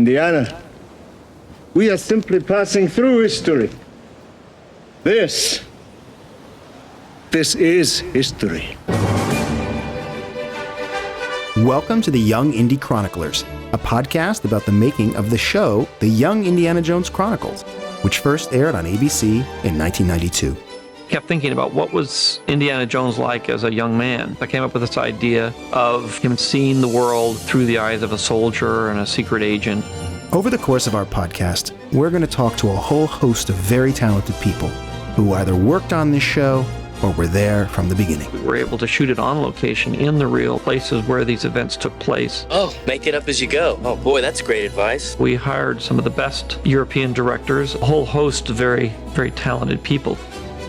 Indiana, we are simply passing through history. This is history. Welcome to the Young Indy Chroniclers, a podcast about the making of the show, The Young Indiana Jones Chronicles, which first aired on ABC in 1992. Kept thinking about what was Indiana Jones like as a young man. I came up with this idea of him seeing the world through the eyes of a soldier and a secret agent. Over the course of our podcast, we're going to talk to a whole host of very talented people who either worked on this show or were there from the beginning. We were able to shoot it on location in the real places where these events took place. Oh, make it up as you go. Oh boy, that's great advice. We hired some of the best European directors, a whole host of very, very talented people.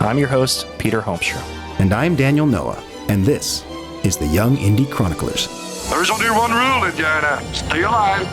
I'm your host, Peter Holmstrom. And I'm Daniel Noah, and this is the Young Indy Chroniclers. There's only one rule, Indiana. Stay alive.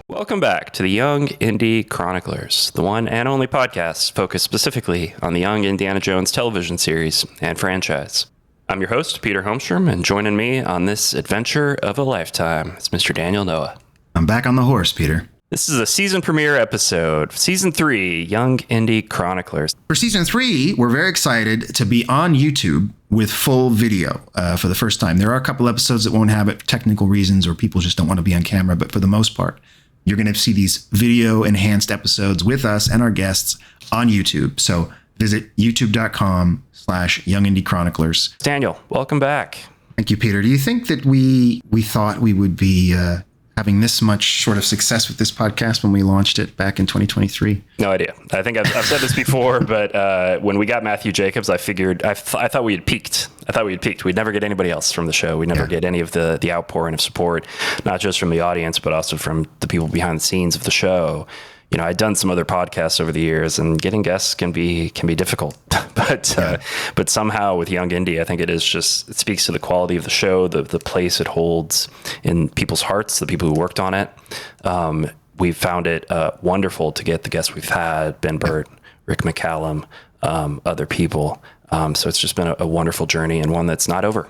Welcome back to the Young Indy Chroniclers, the one and only podcast focused specifically on the Young Indiana Jones television series and franchise. I'm your host, Peter Holmstrom, and joining me on this adventure of a lifetime is Mr. Daniel Noah. I'm back on the horse, Peter. This is a season premiere episode, Season 3, Young Indy Chroniclers. For Season 3, we're very excited to be on YouTube with full video for the first time. There are a couple episodes that won't have it, technical reasons, or people just don't want to be on camera, but for the most part, you're going to see these video-enhanced episodes with us and our guests on YouTube. So visit youtube.com/Young Indy Chroniclers. Daniel, welcome back. Thank you, Peter. Do you think that we thought we would be having this much sort of success with this podcast when we launched it back in 2023? No idea. I think I've said this before, but when we got Matthew Jacobs, I thought we had peaked. We'd never get anybody else from the show. We'd never get any of the outpouring of support, not just from the audience, but also from the people behind the scenes of the show. You know, I'd done some other podcasts over the years, and getting guests can be difficult. But somehow with Young Indy, I think it speaks to the quality of the show, the place it holds in people's hearts, the people who worked on it. We've found it wonderful to get the guests we've had, Ben Burt, Rick McCallum, other people. So it's just been a wonderful journey, and one that's not over.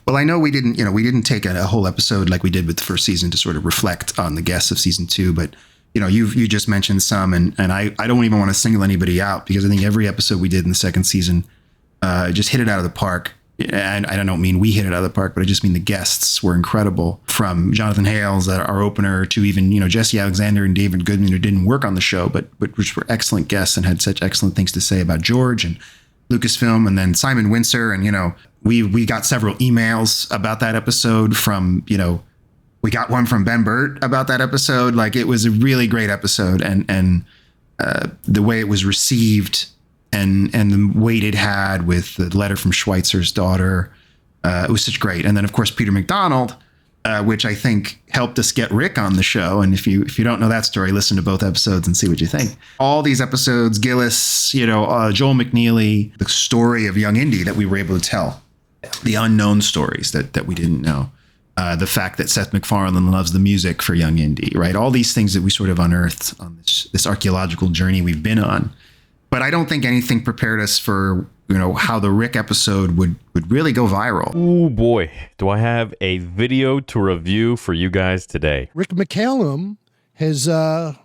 Well, I know we didn't take a whole episode like we did with the first season to sort of reflect on the guests of Season 2, but you just mentioned some, and I don't even want to single anybody out, because I think every episode we did in the second season just hit it out of the park. And I don't mean we hit it out of the park, but I just mean the guests were incredible, from Jonathan Hales, our opener, to even Jesse Alexander and David Goodman, who didn't work on the show, but which were excellent guests and had such excellent things to say about George and Lucasfilm, and then Simon Windsor. And we got several emails about that episode from we got one from Ben Burt about that episode. Like, it was a really great episode, and the way it was received and the weight it had with the letter from Schweitzer's daughter, it was such great. And then, of course, Peter McDonald, which I think helped us get Rick on the show. And if you don't know that story, listen to both episodes and see what you think. All these episodes, Gillis, Joel McNeely, the story of Young Indy that we were able to tell, the unknown stories that we didn't know. The fact that Seth MacFarlane loves the music for Young Indy, right? All these things that we sort of unearthed on this archaeological journey we've been on. But I don't think anything prepared us for, how the Rick episode would really go viral. Oh boy, do I have a video to review for you guys today. Rick McCallum has, I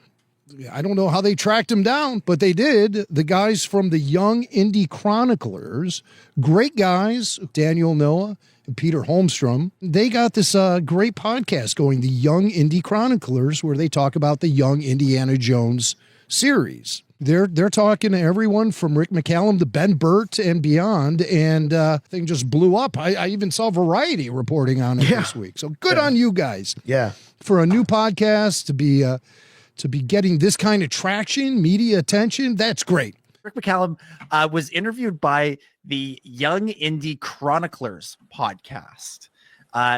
don't know how they tracked him down, but they did. The guys from the Young Indy Chroniclers, great guys, Daniel Noah and Peter Holmstrom, they got this great podcast going, the Young Indy Chroniclers, where they talk about the Young Indiana Jones series. They're talking to everyone from Rick McCallum to Ben Burt and beyond, and thing just blew up. I even saw Variety reporting on it this week. So good on you guys. Yeah, for a new podcast to be getting this kind of traction, media attention. That's great. Rick McCallum was interviewed by the Young Indy Chroniclers podcast,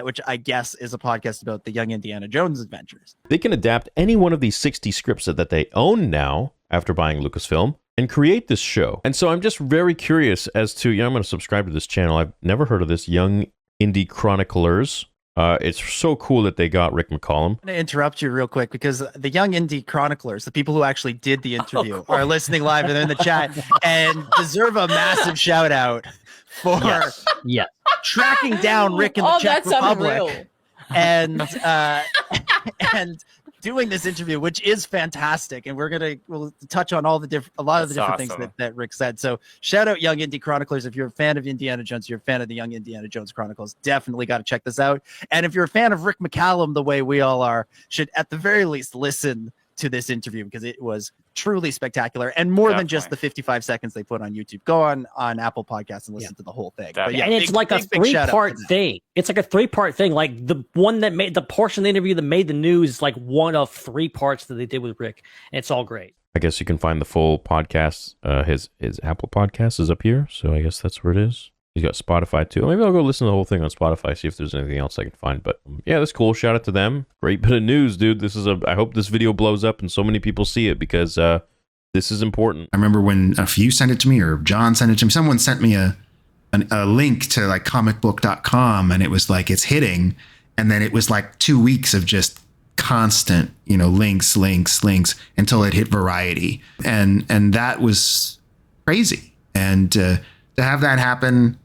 which I guess is a podcast about the Young Indiana Jones adventures. They can adapt any one of these 60 scripts that they own now after buying Lucasfilm and create this show. And so I'm just very curious as to, I'm going to subscribe to this channel. I've never heard of this, Young Indy Chroniclers. It's so cool that they got Rick McCallum. I'm going to interrupt you real quick because the Young Indy Chroniclers, the people who actually did the interview, are listening live and they're in the chat and deserve a massive shout out for tracking down Rick in the Czech Republic and and doing this interview, which is fantastic, and we'll touch on a lot of the different things that Rick said. So shout out Young Indy Chroniclers. If you're a fan of Indiana Jones, you're a fan of the Young Indiana Jones Chronicles, definitely got to check this out. And if you're a fan of Rick McCallum, the way we all are, should at the very least listen to this interview, because it was truly spectacular, and more than just the 55 seconds they put on YouTube. Go on Apple Podcasts and listen to the whole thing. But and it's like a 3-part thing. It's like a 3-part thing. Like the one that made the portion of the interview that made the news is like one of 3 parts that they did with Rick, and it's all great. I guess you can find the full podcast. His Apple Podcast is up here, so I guess that's where it is. He's got Spotify too. Maybe I'll go listen to the whole thing on Spotify, see if there's anything else I can find. But yeah, that's cool. Shout out to them. Great bit of news, dude. I hope this video blows up and so many people see it, because this is important. I remember when you sent it to me, or John sent it to me. Someone sent me a link to like comicbook.com, and it was like, it's hitting. And then it was like 2 weeks of just constant, links until it hit Variety. And that was crazy. And to have that happen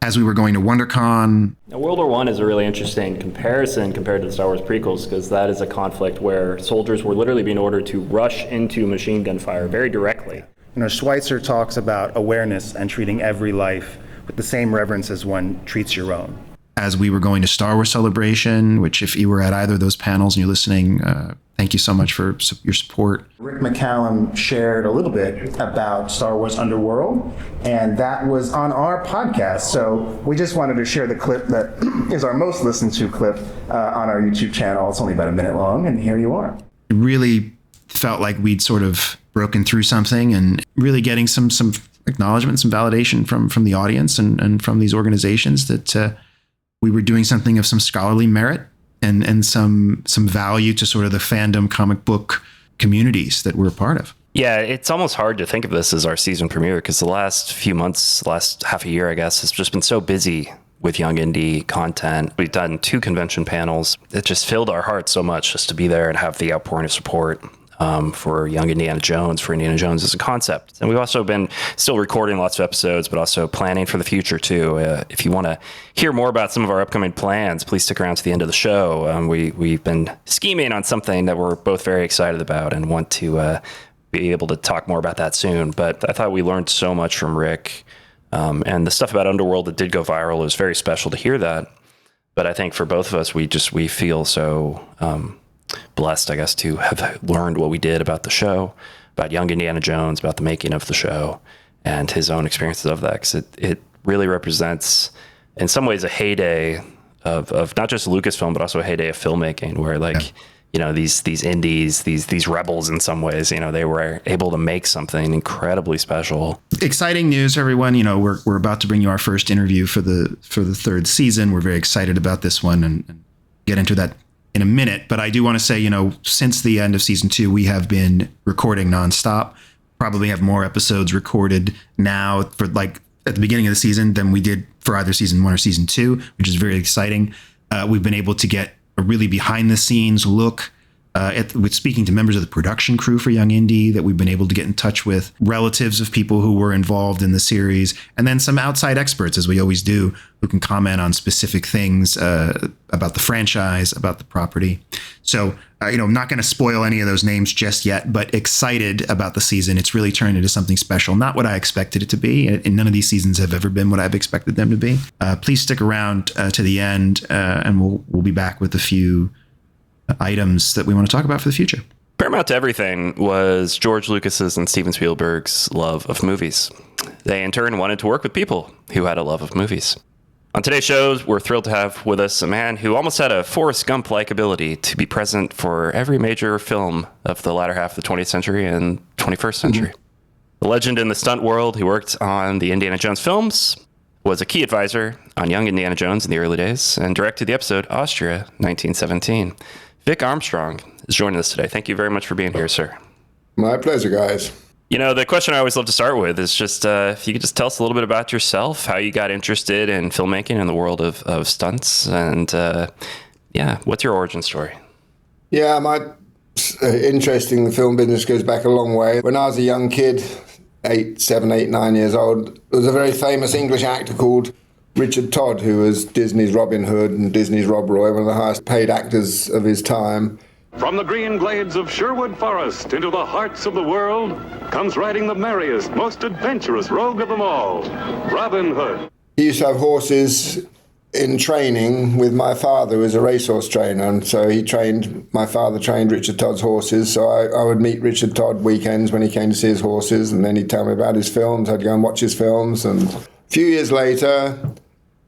as we were going to WonderCon. Now, World War I is a really interesting comparison compared to the Star Wars prequels, because that is a conflict where soldiers were literally being ordered to rush into machine gun fire very directly. Schweitzer talks about awareness and treating every life with the same reverence as one treats your own. As we were going to Star Wars Celebration, which if you were at either of those panels and you're listening, thank you so much for your support. Rick McCallum shared a little bit about Star Wars Underworld, and that was on our podcast. So we just wanted to share the clip that is our most listened to clip on our YouTube channel. It's only about a minute long, and here you are. It really felt like we'd sort of broken through something, and really getting some acknowledgement, some validation from the audience and from these organizations that we were doing something of some scholarly merit and some value to sort of the fandom comic book communities that we're a part of. Yeah, it's almost hard to think of this as our season premiere, because the last few months, last half a year, I guess, has just been so busy with Young Indy content. We've done 2 convention panels. It just filled our hearts so much just to be there and have the outpouring of support for Young Indiana Jones, for Indiana Jones as a concept. And we've also been still recording lots of episodes, but also planning for the future too. If you want to hear more about some of our upcoming plans, please stick around to the end of the show. We've been scheming on something that we're both very excited about and want to be able to talk more about that soon. But I thought we learned so much from Rick, and the stuff about Underworld that did go viral. It was very special to hear that. But I think for both of us, we feel so blessed, I guess, to have learned what we did about the show, about Young Indiana Jones, about the making of the show, and his own experiences of that. Because it really represents, in some ways, a heyday of not just Lucasfilm, but also a heyday of filmmaking, where these indies, these rebels, in some ways, they were able to make something incredibly special. Exciting news, everyone. We're about to bring you our first interview for the 3rd season. We're very excited about this one, and get into that in a minute. But I do want to say, since the end of season 2, we have been recording nonstop. Probably have more episodes recorded now for at the beginning of the season than we did for either season 1 or season 2, which is very exciting. We've been able to get a really behind the scenes look with speaking to members of the production crew for Young Indy that we've been able to get in touch with, relatives of people who were involved in the series, and then some outside experts, as we always do, who can comment on specific things about the franchise, about the property. So, I'm not going to spoil any of those names just yet, but excited about the season. It's really turned into something special, not what I expected it to be, and none of these seasons have ever been what I've expected them to be. Please stick around to the end, and we'll be back with a few items that we want to talk about for the future. Paramount to everything was George Lucas's and Steven Spielberg's love of movies. They in turn wanted to work with people who had a love of movies. On today's show, we're thrilled to have with us a man who almost had a Forrest Gump-like ability to be present for every major film of the latter half of the 20th century and 21st century. Mm-hmm. The legend in the stunt world who worked on the Indiana Jones films, was a key advisor on Young Indiana Jones in the early days, and directed the episode Austria, 1917. Vic Armstrong is joining us today. Thank you very much for being here, sir. My pleasure, guys. The question I always love to start with is just if you could just tell us a little bit about yourself, how you got interested in filmmaking in the world of stunts, and what's your origin story? Yeah, my interest in the film business goes back a long way. When I was a young kid, 7, 8, 9 years old, there was a very famous English actor called Richard Todd, who was Disney's Robin Hood and Disney's Rob Roy, one of the highest paid actors of his time. From the green glades of Sherwood Forest into the hearts of the world comes riding the merriest, most adventurous rogue of them all, Robin Hood. He used to have horses in training with my father, who was a racehorse trainer, and so my father trained Richard Todd's horses, so I would meet Richard Todd weekends when he came to see his horses, and then he'd tell me about his films. I'd go and watch his films, and a few years later,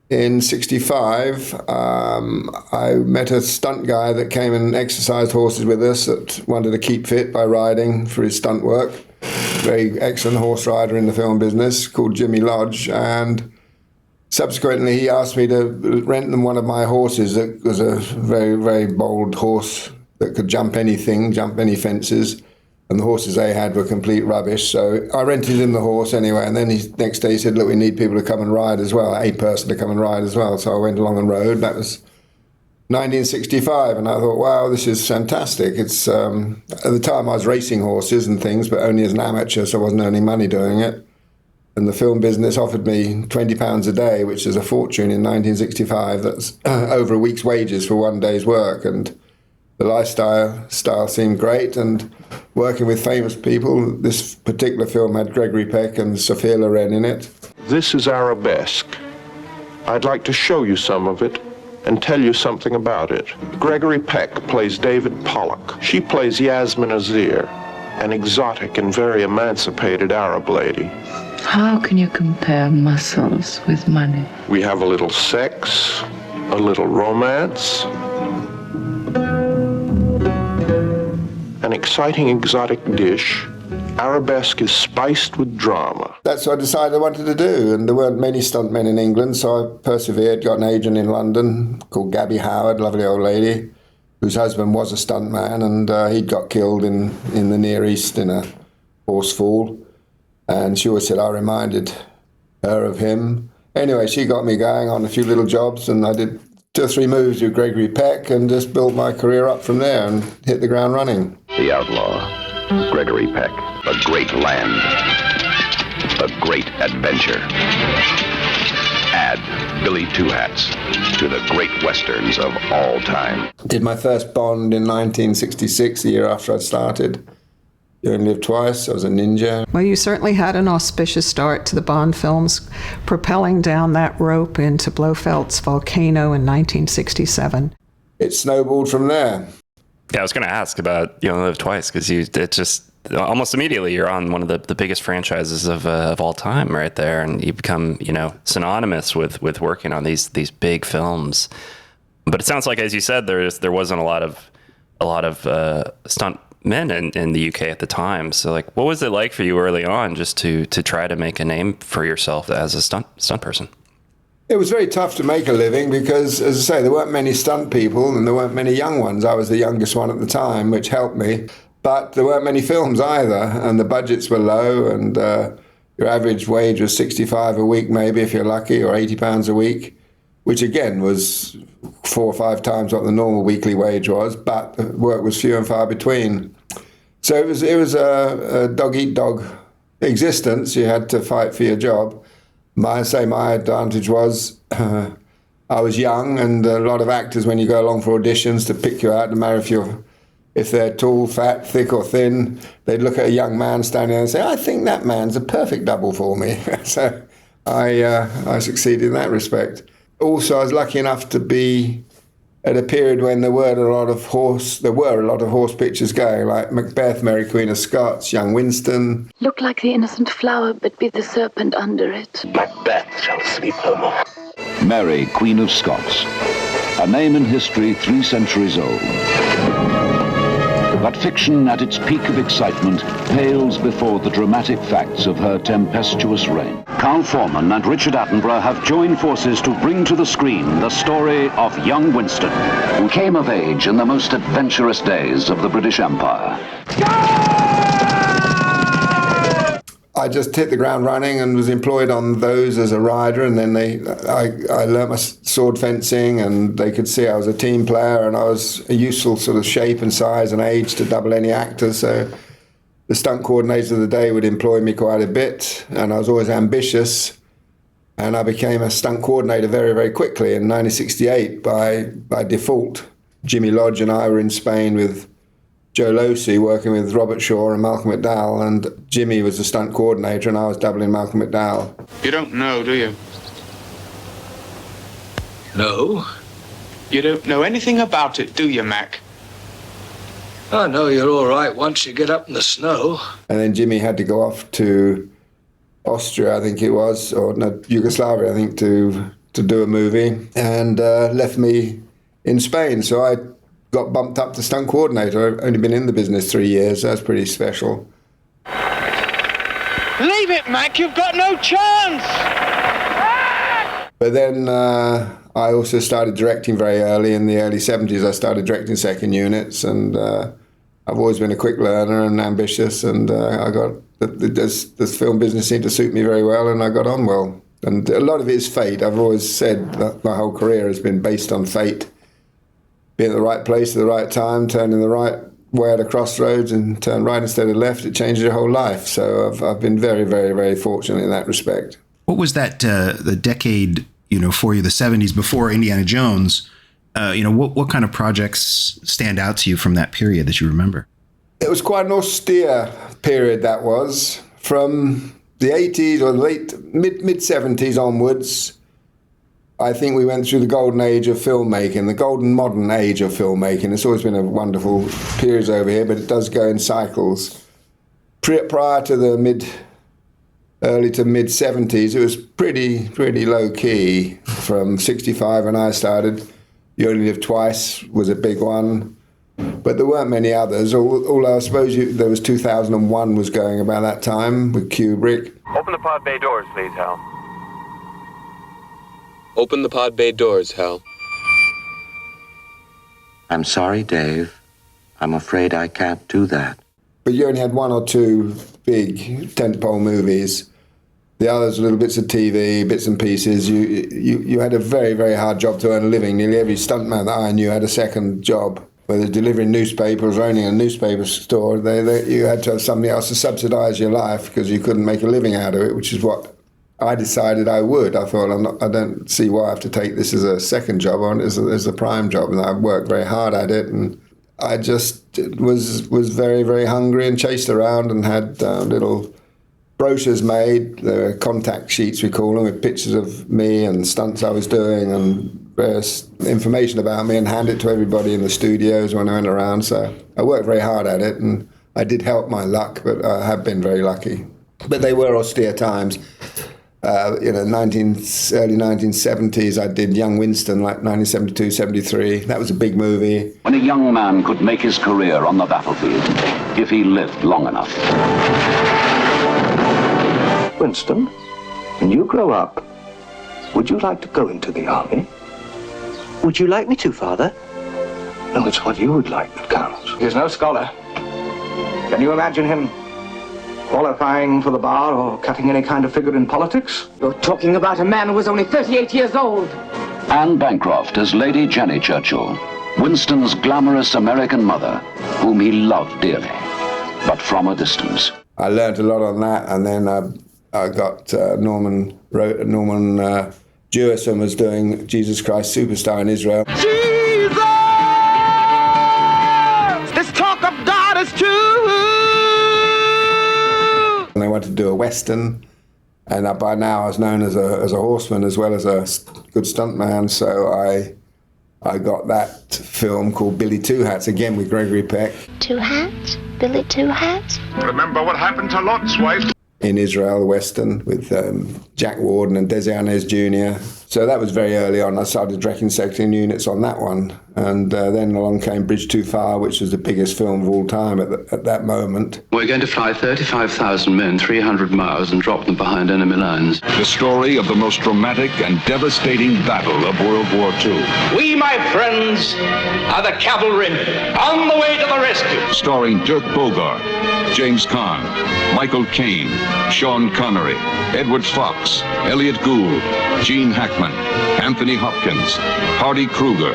in 1965, I met a stunt guy that came and exercised horses with us that wanted to keep fit by riding for his stunt work. Very excellent horse rider in the film business, called Jimmy Lodge, and subsequently, he asked me to rent them one of my horses that was a very, very bold horse that could jump anything, jump any fences. And the horses they had were complete rubbish. So I rented him the horse anyway. And then next day he said, look, we need people to come and ride as well, a person to come and ride as well. So I went along and rode. That was 1965. And I thought, wow, this is fantastic. It's at the time I was racing horses and things, but only as an amateur, so I wasn't earning money doing it. And the film business offered me £20 a day, which is a fortune in 1965. That's over a week's wages for one day's work. And the lifestyle seemed great. And working with famous people, this particular film had Gregory Peck and Sophia Loren in it. This is Arabesque. I'd like to show you some of it and tell you something about it. Gregory Peck plays David Pollock. She plays Yasmin Azir, an exotic and very emancipated Arab lady. How can you compare muscles with money? We have a little sex, a little romance, an exciting exotic dish. Arabesque is spiced with drama. That's what I decided I wanted to do, and there weren't many stuntmen in England, so I persevered, got an agent in London called Gabby Howard, lovely old lady, whose husband was a stuntman, and he'd got killed in the Near East in a horse fall. And she always said I reminded her of him. Anyway, she got me going on a few little jobs, and I did 2 or 3 movies with Gregory Peck and just built my career up from there and hit the ground running. The outlaw, Gregory Peck, a great land, a great adventure. Add Billy Two Hats to the great westerns of all time. Did my first Bond in 1966, the year after I started. You only live twice. I was a ninja. Well, you certainly had an auspicious start to the Bond films, propelling down that rope into Blofeld's Volcano in 1967. It snowballed from there. Yeah, I was going to ask about You Only Live Twice, because it just almost immediately you're on one of the biggest franchises of all time right there, and you become synonymous with working on these big films. But it sounds like, as you said, there wasn't a lot of stunt men in the UK at the time. So what was it like for you early on just to try to make a name for yourself as a stunt person? It was very tough to make a living because, as I say, there weren't many stunt people and there weren't many young ones. I was the youngest one at the time, which helped me. But there weren't many films either, and the budgets were low, and your average wage was $65 a week maybe if you're lucky, or £80 a week, which again was 4 or 5 times what the normal weekly wage was, but the work was few and far between. So it was a dog-eat-dog existence. You had to fight for your job. My advantage was I was young, and a lot of actors, when you go along for auditions to pick you out, no matter if they're tall, fat, thick or thin, they'd look at a young man standing there and say, I think that man's a perfect double for me. So I succeeded in that respect. Also, I was lucky enough to be at a period when there were a lot of horse pictures going, like Macbeth, Mary Queen of Scots, Young Winston. Look like the innocent flower, but be the serpent under it. Macbeth shall sleep no more. Mary, Queen of Scots, a name in history 3 centuries old. But fiction at its peak of excitement pales before the dramatic facts of her tempestuous reign. Carl Foreman and Richard Attenborough have joined forces to bring to the screen the story of young Winston, who came of age in the most adventurous days of the British Empire. I just hit the ground running and was employed on those as a rider, and then I learnt my sword fencing, and they could see I was a team player and I was a useful sort of shape and size and age to double any actor. So the stunt coordinator of the day would employ me quite a bit, and I was always ambitious. And I became a stunt coordinator very, very quickly in 1968 by default. Jimmy Lodge and I were in Spain with Joe Losey, working with Robert Shaw and Malcolm McDowell, and Jimmy was the stunt coordinator and I was doubling Malcolm McDowell. You don't know, do you? No. You don't know anything about it, do you, Mac? I know you're all right once you get up in the snow. And then Jimmy had to go off to Austria, I think it was, or no, Yugoslavia, I think, to do a movie, and left me in Spain. So I got bumped up to stunt coordinator. I've only been in the business 3 years. So that's pretty special. Leave it, Mac. You've got no chance. But then I also started directing very early. In the early 70s, I started directing second units, and I've always been a quick learner and ambitious, and I got this film business seemed to suit me very well, and I got on well. And a lot of it is fate. I've always said that my whole career has been based on fate. Being at the right place at the right time, turning the right way at a crossroads and turn right instead of left, it changes your whole life. So I've been very, very, very fortunate in that respect. What was that, the decade, for you, the 70s, before Indiana Jones? What kind of projects stand out to you from that period that you remember? It was quite an austere period, that was. From the 80s or mid-70s onwards, I think we went through the golden age of filmmaking, the golden modern age of filmmaking. It's always been a wonderful period over here, but it does go in cycles. Prior to the early to mid-70s, it was pretty low-key. From 65 when I started, You Only Live Twice was a big one, but there weren't many others. Although I suppose there was 2001 was going about that time with Kubrick. Open the pod bay doors, please, Hal. Open the pod bay doors, Hal. I'm sorry, Dave. I'm afraid I can't do that. But you only had one or two big tentpole movies. The others were little bits of TV, bits and pieces. You had a very, very hard job to earn a living. Nearly every stuntman that I knew had a second job, whether delivering newspapers or owning a newspaper store. You had to have something else to subsidise your life because you couldn't make a living out of it, which is what I decided I would. I thought, I don't see why I have to take this as a second job or as a prime job. And I worked very hard at it, and I just was very, very hungry and chased around and had little brochures made. There were contact sheets, we call them, with pictures of me and stunts I was doing and various information about me, and hand it to everybody in the studios when I went around. So I worked very hard at it, and I did help my luck, but I have been very lucky. But they were austere times. Early 1970s, I did Young Winston, like 1972, 73. That was a big movie. When a young man could make his career on the battlefield, if he lived long enough. Winston, when you grow up, would you like to go into the army? Would you like me to, Father? No, it's what you would like that counts. He's no scholar. Can you imagine him qualifying for the bar or cutting any kind of figure in politics? You're talking about a man who was only 38 years old. Anne Bancroft as Lady Jenny Churchill, Winston's glamorous American mother, whom he loved dearly, but from a distance. I learned a lot on that, and then I got Norman Jewison was doing Jesus Christ Superstar in Israel. Jesus! This talk of God is true! And they wanted to do a Western, and by now I was known as a horseman as well as a good stuntman, so I got that film called Billy Two Hats, again with Gregory Peck. Two Hats? Billy Two Hats? Remember what happened to Lot's wife? In Israel, the Western, with Jack Warden and Desi Arnaz Jr. So that was very early on. I started directing second units on that one. And then along came Bridge Too Far, which was the biggest film of all time at that moment. We're going to fly 35,000 men 300 miles and drop them behind enemy lines. The story of the most dramatic and devastating battle of World War II. We, my friends, are the cavalry on the way to the rescue. Starring Dirk Bogarde, James Caan, Michael Caine, Sean Connery, Edward Fox, Elliot Gould, Gene Hackman, Anthony Hopkins, Hardy Kruger,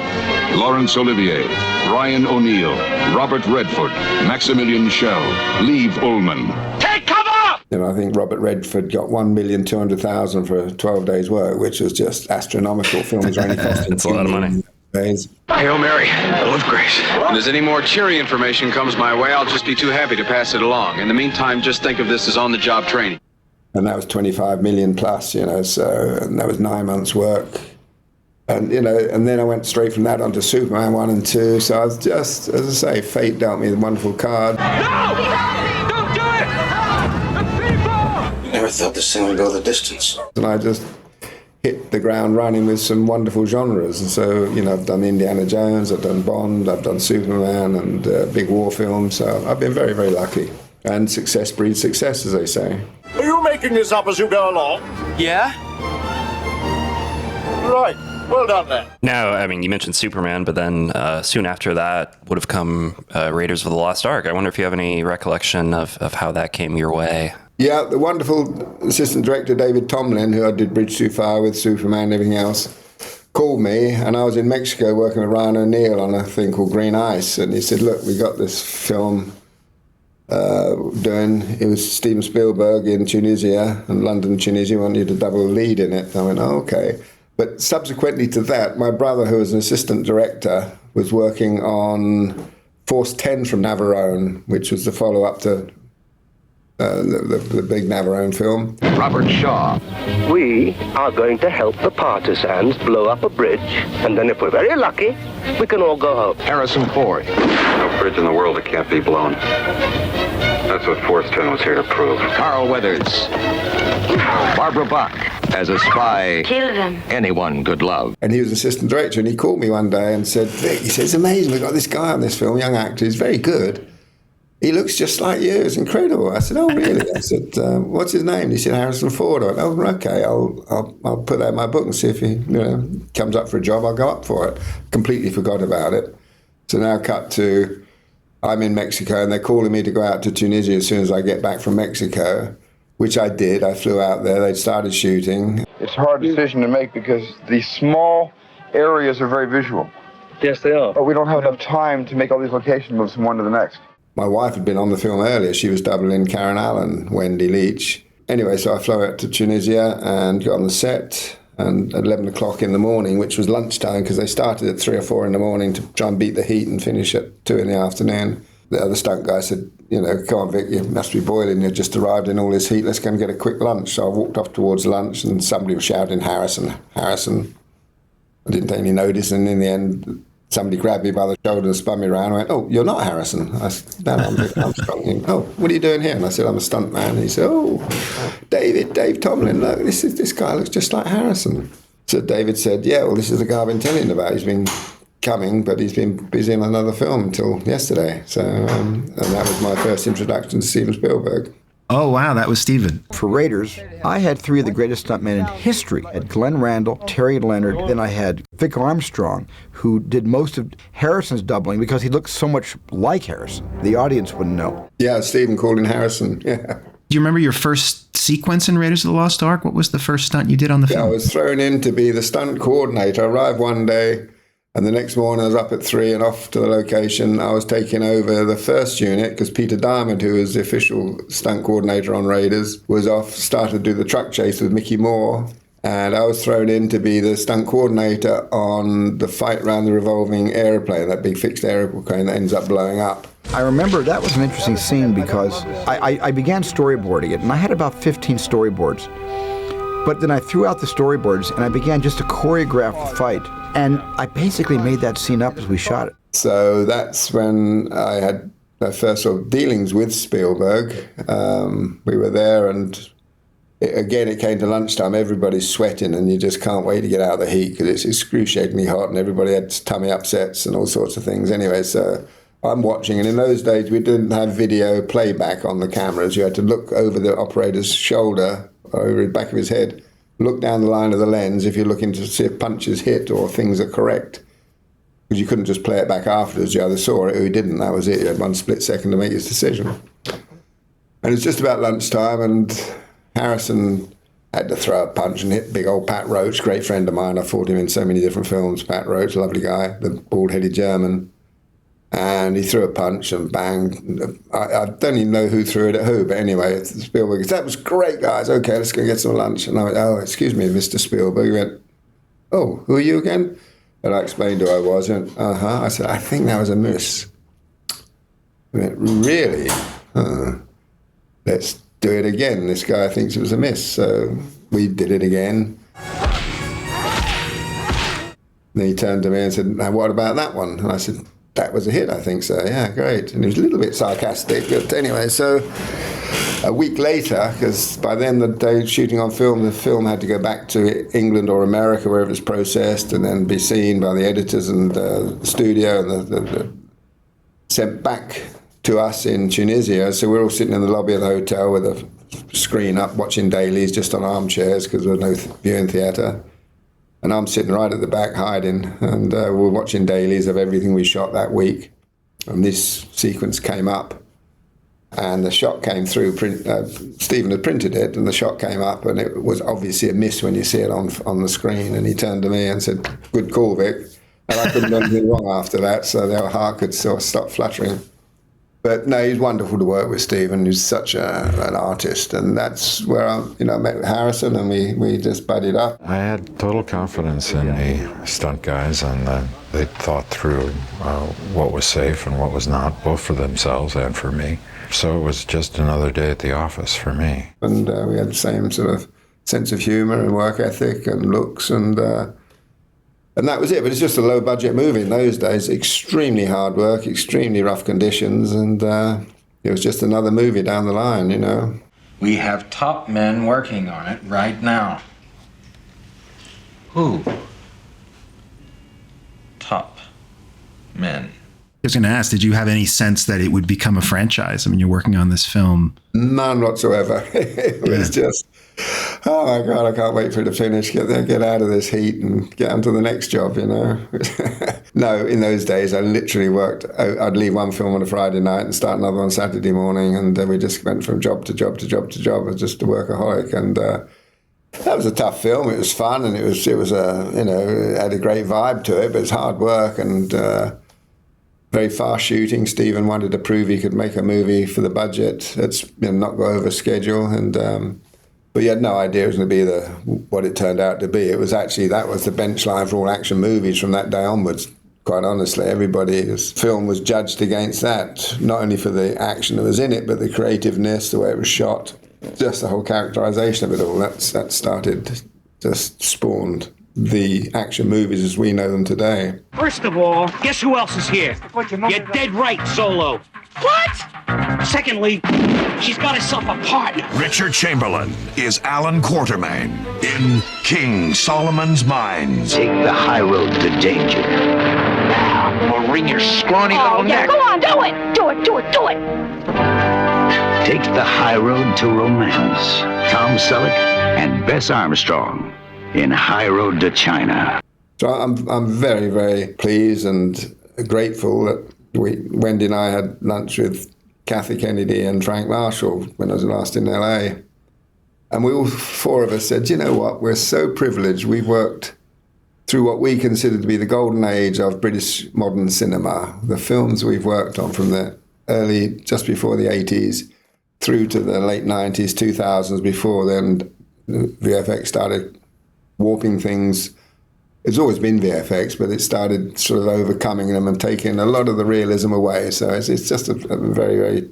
Laurence Olivier, Ryan O'Neal, Robert Redford, Maximilian Schell, Liv Ullmann. Take cover! I think Robert Redford got $1,200,000 for 12 days' work, which was just astronomical. Films are only costing It's a lot of money. days. Hail Mary, full of grace. And as any more cheery information comes my way, I'll just be too happy to pass it along. In the meantime, just think of this as on-the-job training. And that was 25 million plus, so, and that was 9 months' work. And, and then I went straight from that onto Superman 1 and 2. So I was just, as I say, fate dealt me a wonderful card. No! Don't do it! The people! Never thought this thing would go the distance. And I just hit the ground running with some wonderful genres. And so, I've done Indiana Jones, I've done Bond, I've done Superman and big war films. So I've been very, very lucky. And success breeds success, as they say. Are you making this up as you go along? Yeah? Right. Well done, then. Now, I mean, you mentioned Superman, but then soon after that would have come Raiders of the Lost Ark. I wonder if you have any recollection of how that came your way. Yeah, the wonderful assistant director, David Tomlin, who I did Bridge Too Far with, Superman and everything else, called me, and I was in Mexico working with Ryan O'Neal on a thing called Green Ice, and he said, look, we got this film it was Steven Spielberg in Tunisia, and London, Tunisia, wanted you to double lead in it. I went, oh, okay. But subsequently to that, my brother, who was an assistant director, was working on Force 10 from Navarone, which was the follow-up to the big Navarone film. Robert Shaw. We are going to help the partisans blow up a bridge, and then if we're very lucky, we can all go home. Harrison Ford. No bridge in the world that can't be blown. That's what Force 10 was here to prove. Carl Weathers. Barbara Bach. As a spy, Kill them. anyone could love. And he was assistant director, and he called me one day and said, Vic, he said, it's amazing, we've got this guy on this film, young actor, he's very good. He looks just like you, it's incredible. I said, oh, really? I said, what's his name? He said, Harrison Ford. I went, oh, okay, I'll put that in my book and see if he comes up for a job, I'll go up for it. Completely forgot about it. So now cut to, I'm in Mexico, and they're calling me to go out to Tunisia as soon as I get back from Mexico, which I did. I flew out there, they'd started shooting. It's a hard decision to make because these small areas are very visual. Yes, they are. But we don't have enough time to make all these location moves from one to the next. My wife had been on the film earlier. She was doubling Karen Allen, Wendy Leach. Anyway, so I flew out to Tunisia and got on the set, and at 11 o'clock in the morning, which was lunchtime, because they started at 3 or 4 in the morning to try and beat the heat and finish at 2 in the afternoon. The other stunt guy said, come on, Vic, you must be boiling. You've just arrived in all this heat. Let's go and get a quick lunch. So I walked off towards lunch, and somebody was shouting, Harrison, Harrison. I didn't take any notice, and in the end, somebody grabbed me by the shoulder and spun me around and went, oh, you're not Harrison. I said, no, I'm Vic Armstrong. Oh, what are you doing here? And I said, I'm a stuntman. And he said, oh, Dave Tomlin, look, this guy looks just like Harrison. So David said, yeah, well, this is the guy I've been telling you about. He's been coming, but he's been busy in another film until yesterday. So, and that was my first introduction to Steven Spielberg. Oh, wow, that was Steven. For Raiders, I had 3 of the greatest stuntmen in history. I had Glenn Randall, Terry Leonard, then I had Vic Armstrong, who did most of Harrison's doubling because he looked so much like Harrison. The audience wouldn't know. Yeah, Steven called in Harrison, yeah. Do you remember your first sequence in Raiders of the Lost Ark? What was the first stunt you did on the film? I was thrown in to be the stunt coordinator. I arrived one day, and the next morning I was up at 3 and off to the location. I was taking over the first unit because Peter Diamond, who was the official stunt coordinator on Raiders, was off, started to do the truck chase with Mickey Moore. And I was thrown in to be the stunt coordinator on the fight around the revolving aeroplane, that big fixed aeroplane that ends up blowing up. I remember that was an interesting scene because I began storyboarding it, and I had about 15 storyboards. But then I threw out the storyboards, and I began just to choreograph the fight. And I basically made that scene up as we shot it. So that's when I had my first sort of dealings with Spielberg. We were there, and it came to lunchtime. Everybody's sweating, and you just can't wait to get out of the heat because it's excruciatingly hot, and everybody had tummy upsets and all sorts of things. Anyway, so I'm watching, and in those days we didn't have video playback on the cameras. You had to look over the operator's shoulder, over the back of his head, look down the line of the lens if you're looking to see if punches hit or things are correct. Because you couldn't just play it back afterwards. You either saw it or you didn't. That was it. You had 1 split second to make his decision. And it's just about lunchtime, and Harrison had to throw a punch and hit big old Pat Roach, great friend of mine. I fought him in so many different films. Pat Roach, lovely guy, the bald-headed German. And he threw a punch and bang. I don't even know who threw it at who, but anyway, Spielberg said, that was great, guys. Okay, let's go get some lunch. And I went, oh, excuse me, Mr. Spielberg. He went, oh, who are you again? And I explained who I was. He went, uh-huh. I said, I think that was a miss. He went, really? Let's do it again. This guy thinks it was a miss. So we did it again. And he turned to me and said, now what about that one? And I said, that was a hit, I think so. Yeah, great. And he was a little bit sarcastic. But anyway, so a week later, because by then the day shooting on film, the film had to go back to England or America, wherever it was processed, and then be seen by the editors and the studio, and the sent back to us in Tunisia. So we're all sitting in the lobby of the hotel with a screen up, watching dailies just on armchairs because there was no viewing theatre. And I'm sitting right at the back hiding, and we're watching dailies of everything we shot that week. And this sequence came up, and the shot came through. Stephen had printed it, and the shot came up, and it was obviously a miss when you see it on the screen. And he turned to me and said, good call, Vic. And I couldn't do anything wrong after that, so their heart could sort of stop fluttering. But no, he's wonderful to work with, Stephen. He's such an artist, and that's where I met with Harrison, and we just buddied up. I had total confidence in the stunt guys, and they thought through what was safe and what was not, both for themselves and for me. So it was just another day at the office for me. And we had the same sort of sense of humor and work ethic and looks, and that was it. But it's just a low-budget movie in those days. Extremely hard work, extremely rough conditions, and it was just another movie down the line, We have top men working on it right now. Who? Top men. I was going to ask, did you have any sense that it would become a franchise? I mean, you're working on this film. None whatsoever. It was just, oh my God, I can't wait for it to finish, get out of this heat and get on to the next job, No, in those days, I literally worked, I'd leave one film on a Friday night and start another on Saturday morning, and we just went from job to job to job to job. I was just a workaholic, and that was a tough film. It was fun, and it was it had a great vibe to it, but it's hard work, and very fast shooting. Stephen wanted to prove he could make a movie for the budget that's not go over schedule, and but he had no idea it was going to be what it turned out to be. It was actually, that was the bench line for all action movies from that day onwards. Quite honestly, everybody's film was judged against that, not only for the action that was in it, but the creativeness, the way it was shot, just the whole characterization of it all. That started, just spawned the action movies as we know them today. First of all, guess who else is here? You're dead right, Solo. What? Secondly, she's got herself a partner. Richard Chamberlain is Alan Quartermain in King Solomon's Mines. Take the high road to danger. Now, or wring your scrawny little neck. Go on, do it! Do it, do it, do it! Take the high road to romance. Tom Selleck and Bess Armstrong in High Road to China. So I'm very, very pleased and grateful that Wendy and I had lunch with Kathy Kennedy and Frank Marshall when I was last in LA. And we all four of us said, you know what, we're so privileged. We've worked through what we consider to be the golden age of British modern cinema. The films we've worked on from the early, just before the 80s, through to the late 90s, 2000s. Before then, VFX started warping things. It's always been VFX, but it started sort of overcoming them and taking a lot of the realism away. So it's just a very, very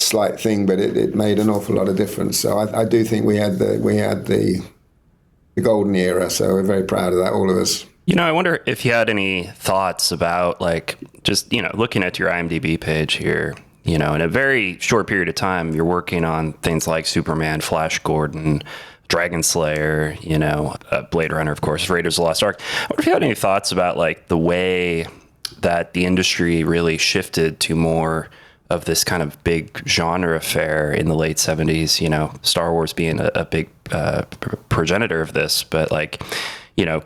slight thing, but it made an awful lot of difference. So I do think we had the golden era. So we're very proud of that, all of us. I wonder if you had any thoughts about, like, just, looking at your IMDb page here, in a very short period of time, you're working on things like Superman, Flash Gordon, Dragon Slayer, Blade Runner, of course, Raiders of the Lost Ark. I wonder if you had any thoughts about, like, the way that the industry really shifted to more of this kind of big genre affair in the late 70s, Star Wars being a big progenitor of this, but, like,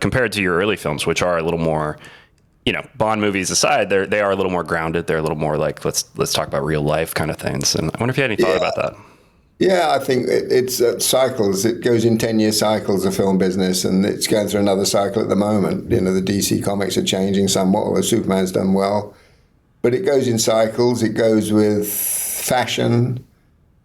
compared to your early films, which are a little more, Bond movies aside, they are a little more grounded. They're a little more like, let's talk about real life kind of things. And I wonder if you had any thought about that. Yeah, I think it's cycles. It goes in 10-year cycles, the film business, and it's going through another cycle at the moment. The DC comics are changing somewhat, although Superman's done well. But it goes in cycles. It goes with fashion,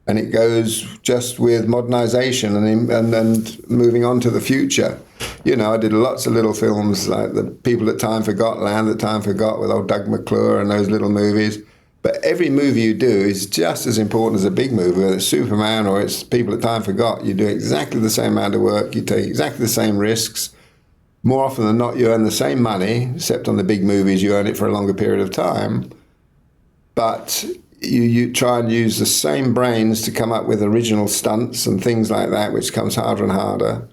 and it goes just with modernization and moving on to the future. You know, I did lots of little films like The People That Time Forgot, Land That Time Forgot with old Doug McClure and those little movies. But every movie you do is just as important as a big movie, whether it's Superman or it's People That Time Forgot. You do exactly the same amount of work. You take exactly the same risks. More often than not, you earn the same money, except on the big movies, you earn it for a longer period of time. But you try and use the same brains to come up with original stunts and things like that, which comes harder and harder.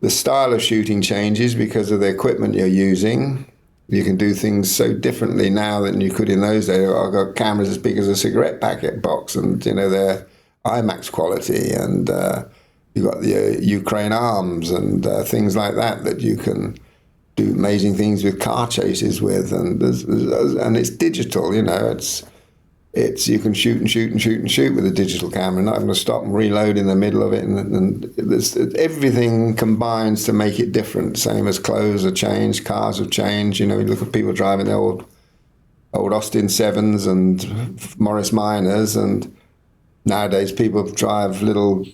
The style of shooting changes because of the equipment you're using. You can do things so differently now than you could in those days. I've got cameras as big as a cigarette packet box, and you know they're IMAX quality, and you've got the Ukraine arms and things like that you can do amazing things with car chases with, and it's digital. You know, it's you can shoot and shoot and shoot and shoot with a digital camera, not having to stop and reload in the middle of it, and everything combines to make it different. Same as clothes have changed, cars have changed. You know, you look at people driving the old Austin 7s and Morris Minors, and nowadays people drive little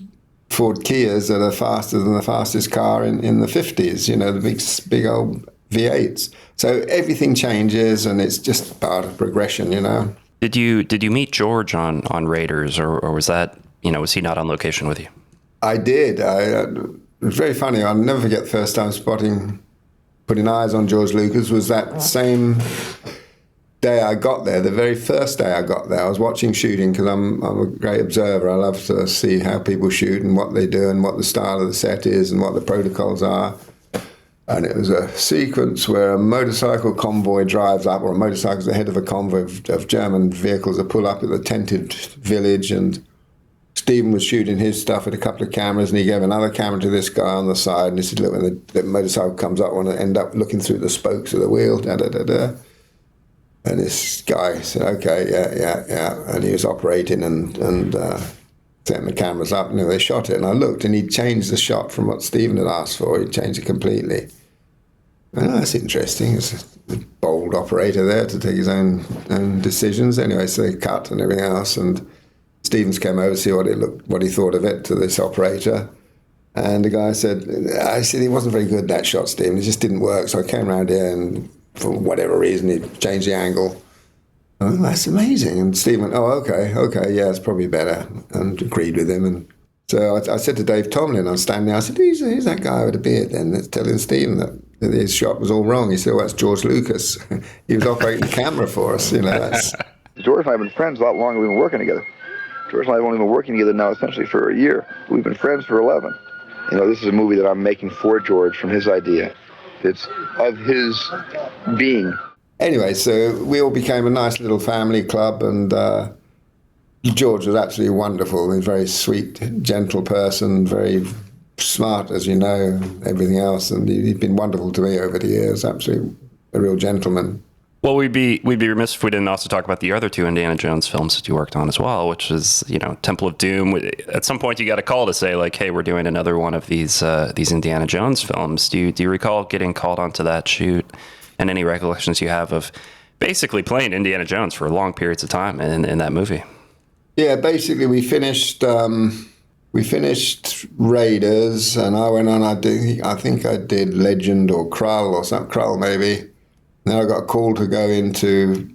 Ford Kias that are faster than the fastest car in the 50s. You know, the big old V8s. So everything changes, and it's just part of progression. You know. Did you meet George on Raiders, or was that, you know, was he not on location with you? I did. It was very funny. I'll never forget the first time putting eyes on George Lucas was that same day I got there, the very first day I got there. I was watching shooting because I'm a great observer. I love to see how people shoot and what they do and what the style of the set is and what the protocols are. And it was a sequence where a motorcycle convoy drives up, or a motorcycle's ahead of a convoy of German vehicles that pull up at the tented village, and Stephen was shooting his stuff with a couple of cameras, and he gave another camera to this guy on the side, and he said, look, when the motorcycle comes up, I want to end up looking through the spokes of the wheel, da-da-da-da. And this guy said, okay, yeah. And he was operating and setting the cameras up, and they shot it. And I looked, and he'd changed the shot from what Stephen had asked for. He'd changed it completely. Oh, that's interesting. It's a bold operator there to take his own decisions. Anyway, so they cut and everything else, and Stevens came over to see what he thought of it to this operator. And the guy said, he wasn't very good, that shot, Stephen. It just didn't work. So I came around here, and for whatever reason, he changed the angle. Oh, that's amazing. And Steve went, oh, okay, yeah, it's probably better, and agreed with him. And so I said to Dave Tomlin, I was standing there, I said, who's that guy with the beard then that's telling Stephen that his shot was all wrong? He said, well, that's George Lucas. He was operating the camera for us, you know. That's... George and I have been friends a lot longer. We've been working together. George and I have only been working together now essentially for a year. We've been friends for 11. You know, this is a movie that I'm making for George from his idea. It's of his being. Anyway, so we all became a nice little family club, and George was absolutely wonderful. He's a very sweet, gentle person, very smart, as you know, everything else, and he'd been wonderful to me over the years, absolutely a real gentleman. Well, we'd be remiss if we didn't also talk about the other two Indiana Jones films that you worked on as well, which is, you know, Temple of Doom. At some point, you got a call to say, like, hey, we're doing another one of these Indiana Jones films. Do you recall getting called onto that shoot, and any recollections you have of basically playing Indiana Jones for long periods of time in that movie? Yeah, basically we finished Raiders, and I went on. I think I did Legend or Krull or something. Krull maybe. Then I got a call to go into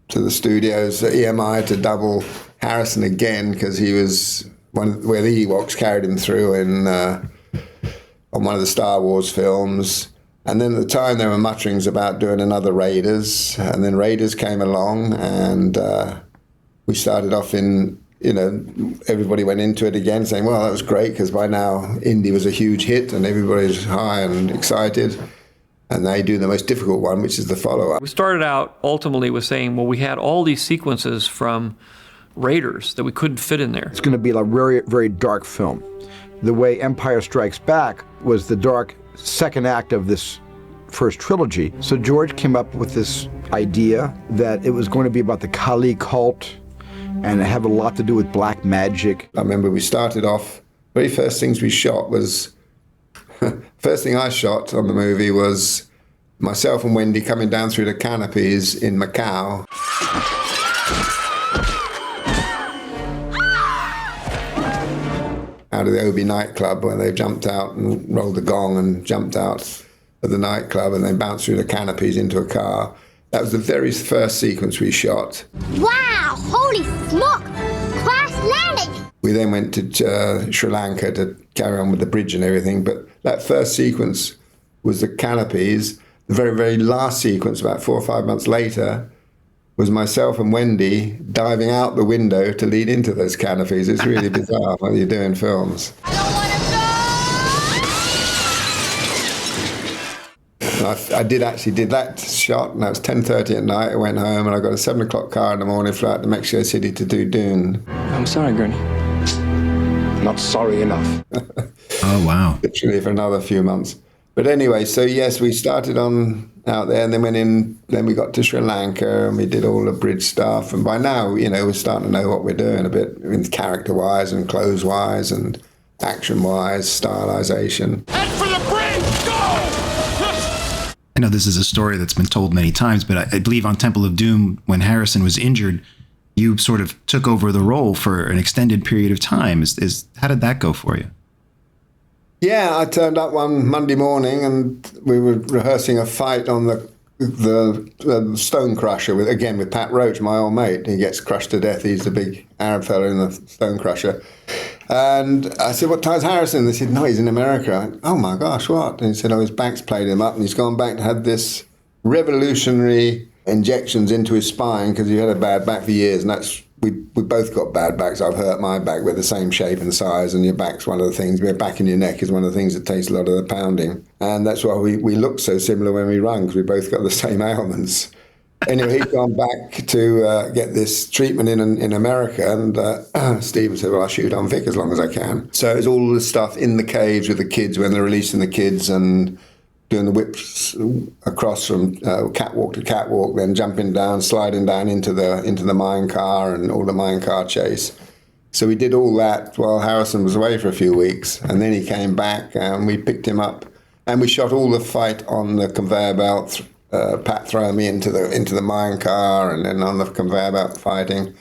the studios at EMI to double Harrison again, because he was where the Ewoks carried him through on one of the Star Wars films. And then at the time there were mutterings about doing another Raiders, and then Raiders came along, and we started off in, you know, everybody went into it again saying, well, that was great, because by now Indy was a huge hit and everybody's high and excited. And they do the most difficult one, which is the follow-up. We started out ultimately with saying, well, we had all these sequences from Raiders that we couldn't fit in there. It's going to be a very, very dark film. The way Empire Strikes Back was the dark second act of this first trilogy. So George came up with this idea that it was going to be about the Kali cult and have a lot to do with black magic. I remember we started off, very first things we shot was, first thing I shot on the movie was myself and Wendy coming down through the canopies in Macau. Out of the Obi nightclub, where they jumped out and rolled the gong and jumped out of the nightclub and they bounced through the canopies into a car. That was the very first sequence we shot. Wow, holy smoke! Crash landing! We then went to Sri Lanka to carry on with the bridge and everything, but that first sequence was the canopies. The very, very last sequence, about 4 or 5 months later, was myself and Wendy diving out the window to lead into those canopies. It's really bizarre what you do in films. I did that shot, and that was 10:30 at night. I went home and I got a 7 o'clock car in the morning, flew out to Mexico City to do Dune. I'm sorry, Gurney. Not sorry enough. Oh, wow. Literally for another few months. But anyway, so yes, we started on out there and then went in, then we got to Sri Lanka and we did all the bridge stuff. And by now, you know, we're starting to know what we're doing a bit, character-wise and clothes-wise and action-wise, stylization. Head for the bridge! Go! I know this is a story that's been told many times, but I believe on Temple of Doom, when Harrison was injured, you sort of took over the role for an extended period of time. How did that go for you? Yeah, I turned up one Monday morning and we were rehearsing a fight on the stone crusher with Pat Roach, my old mate. He gets crushed to death. He's the big Arab fella in the stone crusher. And I said, "What time's Harrison?" They said, "No, he's in America." I went, "Oh my gosh, what?" And he said, "Oh, his back's played him up and he's gone back to have this revolutionary injections into his spine because he had a bad back for years." And we both got bad backs. I've hurt my back. We're the same shape and size, and your back's one of the things. Your back and your neck is one of the things that takes a lot of the pounding. And that's why we look so similar when we run, because we both got the same ailments. Anyway, he'd gone back to get this treatment in America, and Stephen said, "Well, I'll shoot on Vic as long as I can." So it was all the stuff in the caves with the kids when they're releasing the kids and doing the whips across from catwalk to catwalk, then jumping down, sliding down into the mine car and all the mine car chase. So we did all that while Harrison was away for a few weeks, and then he came back and we picked him up and we shot all the fight on the conveyor belt. Pat throwing me into the mine car and then on the conveyor belt fighting.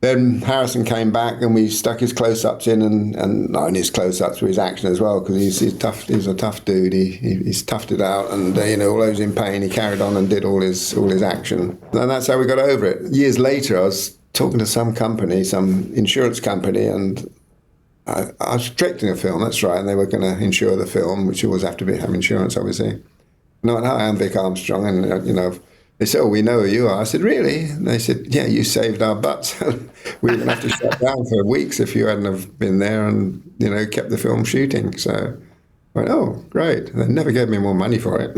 Then Harrison came back and we stuck his close-ups in and not only his close-ups but his action as well, because he's tough. He's a tough dude. He's toughed it out, and although he was in pain, he carried on and did all his action. And that's how we got over it. Years later, I was talking to some company, some insurance company, and I was directing a film. That's right, and they were going to insure the film, which you always have insurance, obviously. No, hi, I'm Vic Armstrong, and they said, "Oh, we know who you are." I said, "Really?" And they said, "Yeah, you saved our butts. We were going to have to shut down for weeks if you hadn't have been there and kept the film shooting." So I went, "Oh, great!" They never gave me more money for it.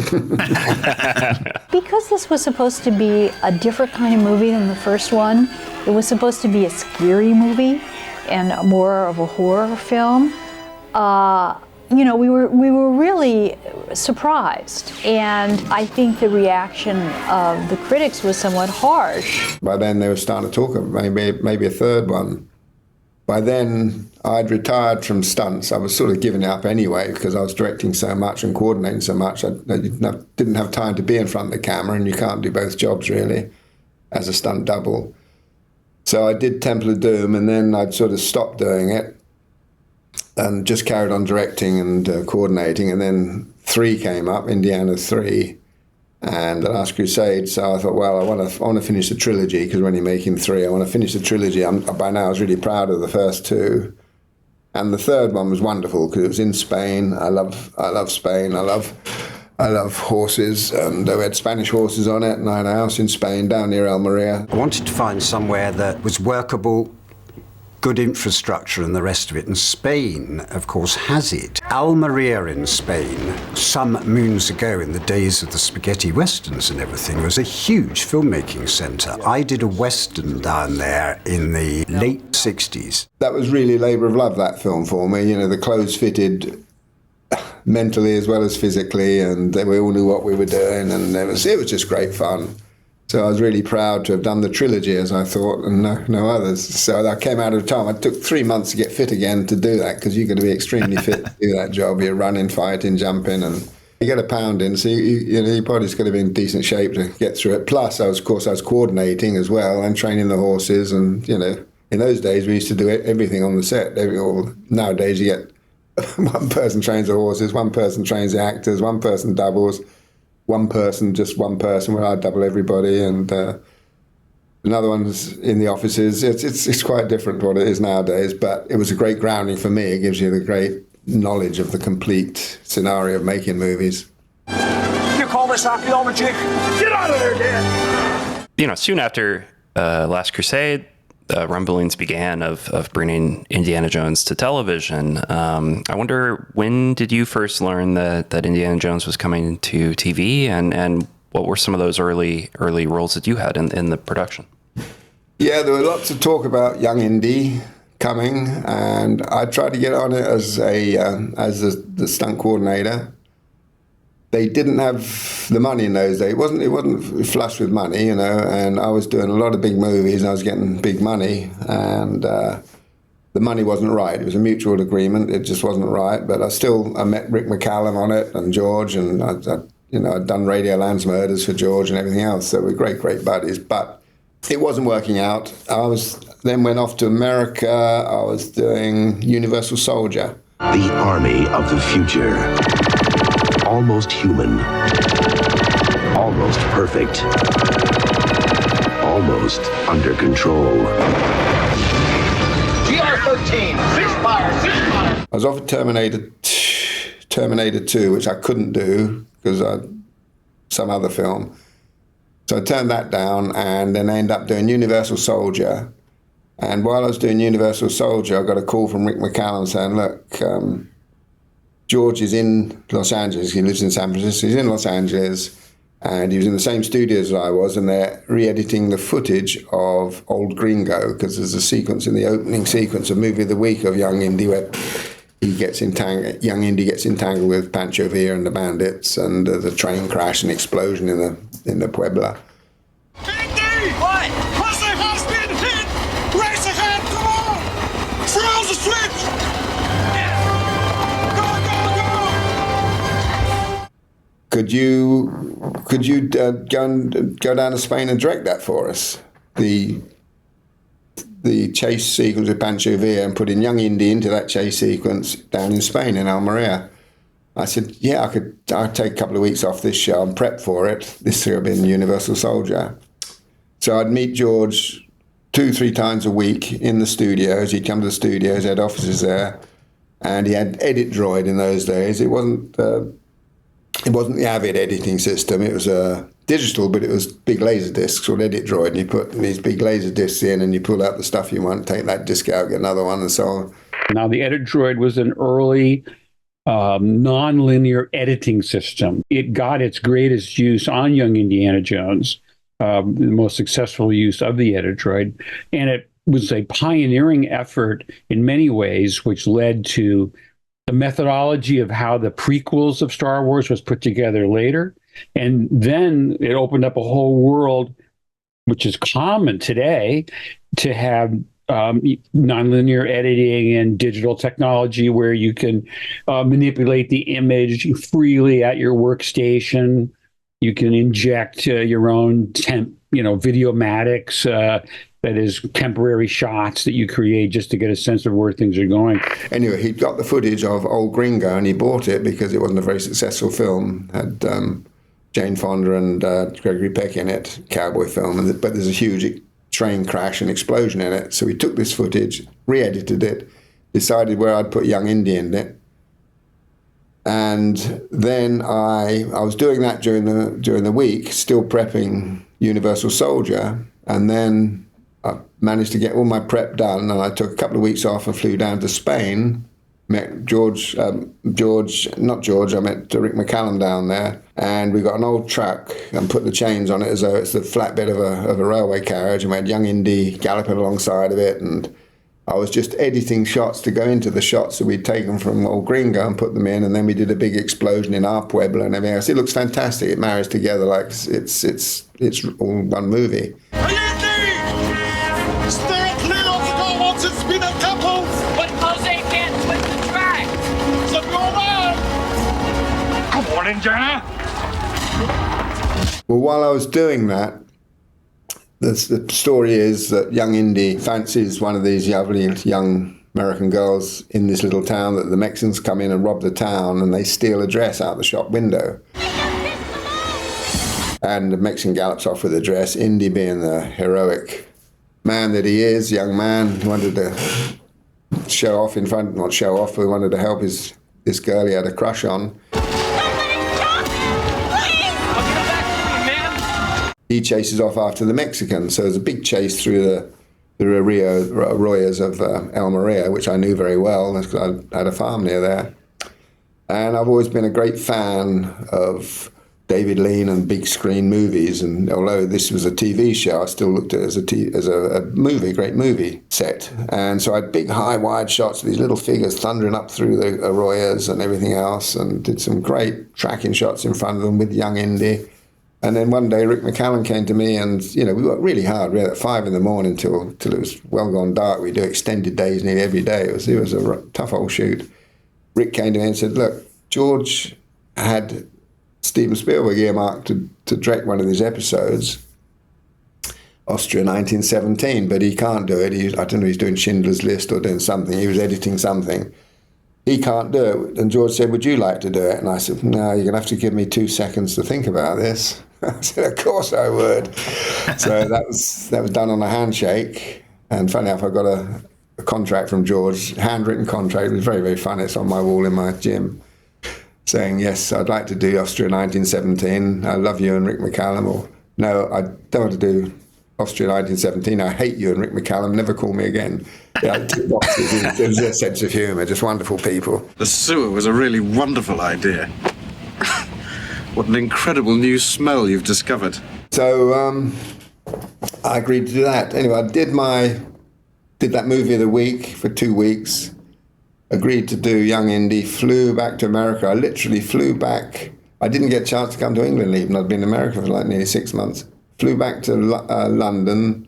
Because this was supposed to be a different kind of movie than the first one, it was supposed to be a scary movie and more of a horror film. We were really surprised, and I think the reaction of the critics was somewhat harsh. By then they were starting to talk about maybe a third one. By then I'd retired from stunts. I was sort of giving it up anyway because I was directing so much and coordinating so much. I didn't have time to be in front of the camera, and you can't do both jobs really as a stunt double. So I did Temple of Doom, and then I'd sort of stopped doing it and just carried on directing and coordinating. And then 3 came up, Indiana 3, and The Last Crusade. So I thought, well, I want to finish the trilogy, because when you're making 3, I want to finish the trilogy. By now I was really proud of the first 2. And the third one was wonderful because it was in Spain. I love Spain. I love horses, and we had Spanish horses on it, and I had a house in Spain down near Almeria. I wanted to find somewhere that was workable, good infrastructure and the rest of it, and Spain, of course, has it. Almeria in Spain, some moons ago in the days of the spaghetti westerns and everything, was a huge filmmaking centre. I did a western down there in the late 60s. That was really labour of love, that film, for me. The clothes fitted mentally as well as physically, and we all knew what we were doing, and it was just great fun. So I was really proud to have done the trilogy, as I thought, and no others. So I came out of time. It took 3 months to get fit again to do that, because you've got to be extremely fit to do that job. You're running, fighting, jumping, and You get a pound in, so your body's got to be in decent shape to get through it. Plus, I was coordinating as well and training the horses. And, in those days, we used to do everything on the set. Nowadays, you get one person trains the horses, one person trains the actors, one person doubles, just one person where I double everybody. And another one's in the offices. It's quite different to what it is nowadays, but it was a great grounding for me. It gives you the great knowledge of the complete scenario of making movies. You call this archaeology? Get out of there, Dan! Soon after Last Crusade, rumblings began of bringing Indiana Jones to television. I wonder, when did you first learn that Indiana Jones was coming to TV, and what were some of those early roles that you had in the production? Yeah, there were lots of talk about Young Indy coming, and I tried to get on it as the stunt coordinator. They didn't have the money in those days. It wasn't flush with money, and I was doing a lot of big movies, and I was getting big money, and the money wasn't right. It was a mutual agreement. It just wasn't right. But I met Rick McCallum on it, and George, and I'd done Radio Land's Murders for George and everything else. So we're great buddies. But it wasn't working out. Then went off to America. I was doing Universal Soldier. The army of the future. Almost human. Almost perfect. Almost under control. GR-13, ceasefire! I was offered Terminator 2, which I couldn't do because some other film. So I turned that down, and then I ended up doing Universal Soldier. And while I was doing Universal Soldier, I got a call from Rick McCallum saying, look, George is in Los Angeles. He lives in San Francisco. He's in Los Angeles, and he was in the same studios as I was, and they're re-editing the footage of Old Gringo, because there's a sequence in the opening sequence of Movie of the Week of Young Indy where Young Indy gets entangled with Pancho Villa and the bandits, and there's a train crash and explosion in the Puebla. Indy! What? Crossing has been hit! Race ahead, come on! Throw the switch! Go! Could you go down to Spain and direct that for us? The chase sequence with Pancho Villa, and putting Young Indy into that chase sequence down in Spain in Almeria. I said, yeah, I'd take a couple of weeks off this show and prep for it. This year I've been Universal Soldier. So I'd meet George 2-3 times a week in the studios. He'd come to the studios, had offices there, and he had Edit Droid in those days. It wasn't the Avid editing system. It was digital, but it was big laser discs called Edit Droid, and you put these big laser discs in, and you pull out the stuff you want, take that disc out, get another one, and so on. Now, the Edit Droid was an early non-linear editing system. It got its greatest use on Young Indiana Jones, the most successful use of the Edit Droid, and it was a pioneering effort in many ways, which led to the methodology of how the prequels of Star Wars was put together later. And then it opened up a whole world, which is common today, to have nonlinear editing and digital technology where you can manipulate the image freely at your workstation. You can inject your own videomatics, that is temporary shots that you create just to get a sense of where things are going. Anyway, he got the footage of Old Gringo, and he bought it because it wasn't a very successful film. It had Jane Fonda and Gregory Peck in it, cowboy film, but there's a huge train crash and explosion in it. So we took this footage, re-edited it, decided where I'd put Young Indy in it, and then I was doing that during the week, still prepping Universal Soldier, and then I managed to get all my prep done, and I took a couple of weeks off and flew down to Spain. Met I met Rick McCallum down there, and we got an old truck and put the chains on it as though it's the flatbed of a railway carriage, and we had Young Indy galloping alongside of it, and I was just editing shots to go into the shots that we'd taken from Old Gringo and put them in, and then we did a big explosion in our Puebla and everything else. It looks fantastic. It marries together like it's all one movie. Stay clear of the door once it's been a couple! But Jose can't switch the track! So go on! I've Morning, Jenna. Well, while I was doing that, the story is that Young Indy fancies one of these lovely young American girls in this little town, that the Mexicans come in and rob the town, and they steal a dress out the shop window. And the Mexican gallops off with the dress. Indy, being the heroic man that he is, young man, wanted to show off in front, not show off, but wanted to help this girl he had a crush on. He chases off after the Mexicans, so there's a big chase through the arroyos of El Maria, which I knew very well because I had a farm near there. And I've always been a great fan of David Lean and big screen movies, and although this was a TV show, I still looked at it as a movie, great movie set. And so I had big, high, wide shots of these little figures thundering up through the arroyos and everything else, and did some great tracking shots in front of them with Young Indy. And then one day Rick McCallum came to me, and we worked really hard. We had at 5 a.m. till it was well gone dark. We do extended days nearly every day. It was a tough old shoot. Rick came to me and said, "Look, George had Steven Spielberg earmarked to direct one of these episodes, Austria 1917, but he can't do it. I don't know, he's doing Schindler's List or doing something. He was editing something. He can't do it." And George said, "Would you like to do it?" And I said, "No, you're going to have to give me 2 seconds to think about this." I said, "Of course I would." So that was done on a handshake. And funny enough, I got a contract from George, handwritten contract. It was very, very funny. It's on my wall in my gym, saying, "Yes, I'd like to do Austria 1917. I love you and Rick McCallum." Or, "No, I don't want to do Austria 1917. I hate you and Rick McCallum. Never call me again." Yeah, 2 boxes. There's a sense of humour, just wonderful people. The sewer was a really wonderful idea. What an incredible new smell you've discovered. So I agreed to do that. Anyway, I did that movie of the week for 2 weeks. Agreed to do Young Indy, flew back to America. I literally flew back. I didn't get a chance to come to England even. I'd been in America for like nearly 6 months. Flew back to London,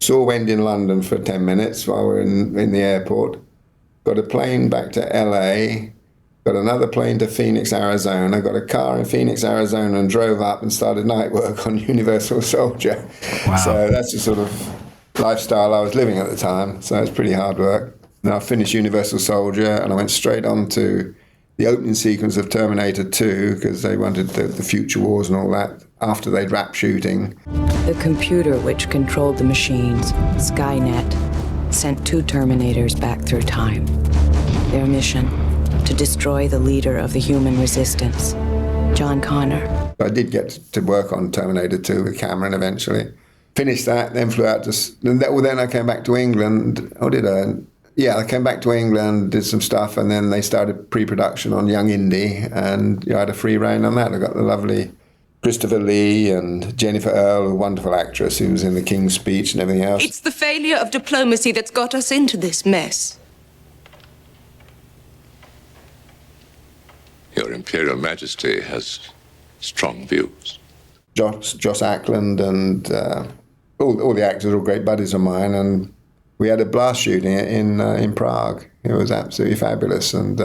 saw Wendy in London for 10 minutes while we were in the airport. Got a plane back to LA, got another plane to Phoenix, Arizona, got a car in Phoenix, Arizona, and drove up and started night work on Universal Soldier. Wow. So that's the sort of lifestyle I was living at the time. So it's pretty hard work. Then I finished Universal Soldier and I went straight on to the opening sequence of Terminator 2 because they wanted the future wars and all that after they'd wrapped shooting. The computer which controlled the machines, Skynet, sent 2 Terminators back through time. Their mission, to destroy the leader of the human resistance, John Connor. I did get to work on Terminator 2 with Cameron eventually. Finished that, then flew out to... Then I came back to England. I came back to England, did some stuff, and then they started pre-production on Young Indy, and I had a free rein on that. I got the lovely Christopher Lee and Jennifer Earle, a wonderful actress who was in The King's Speech and everything else. It's the failure of diplomacy that's got us into this mess. Your Imperial Majesty has strong views. Joss Ackland and all the actors are all great buddies of mine, and we had a blast shooting it in Prague. It was absolutely fabulous, and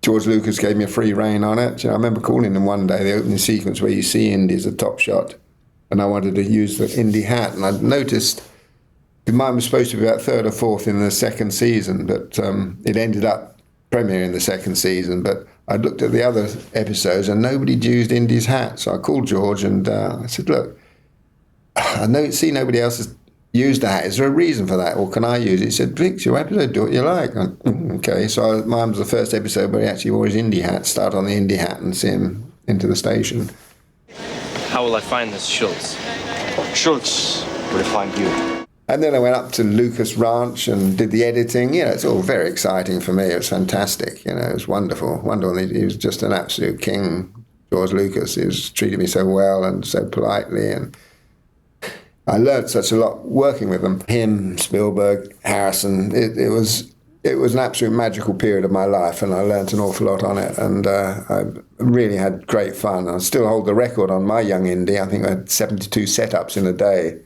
George Lucas gave me a free rein on it. I remember calling him one day, the opening sequence where you see Indy as a top shot, and I wanted to use the Indy hat, and I noticed mine was supposed to be about 3rd or 4th in the 2nd season, but it ended up premiering the 2nd season, but I looked at the other episodes and nobody'd used Indy's hat, so I called George and I said, "Look, I see nobody else has used the hat. Is there a reason for that, or can I use it?" He said, "Vic, it's your episode, do what you like." Okay, so mine was the first episode where he actually wore his Indy hat, start on the Indy hat and see him into the station. How will I find this Schultz? Schultz will find you. And then I went up to Lucas Ranch and did the editing. It's all very exciting for me. It was fantastic. It was wonderful. He was just an absolute king, George Lucas. He was treated me so well and so politely, and I learned such a lot working with them. Him, Spielberg, Harrison. It was an absolute magical period of my life, and I learned an awful lot on it, and I really had great fun. I still hold the record on my Young Indy. I think I had 72 setups in a day.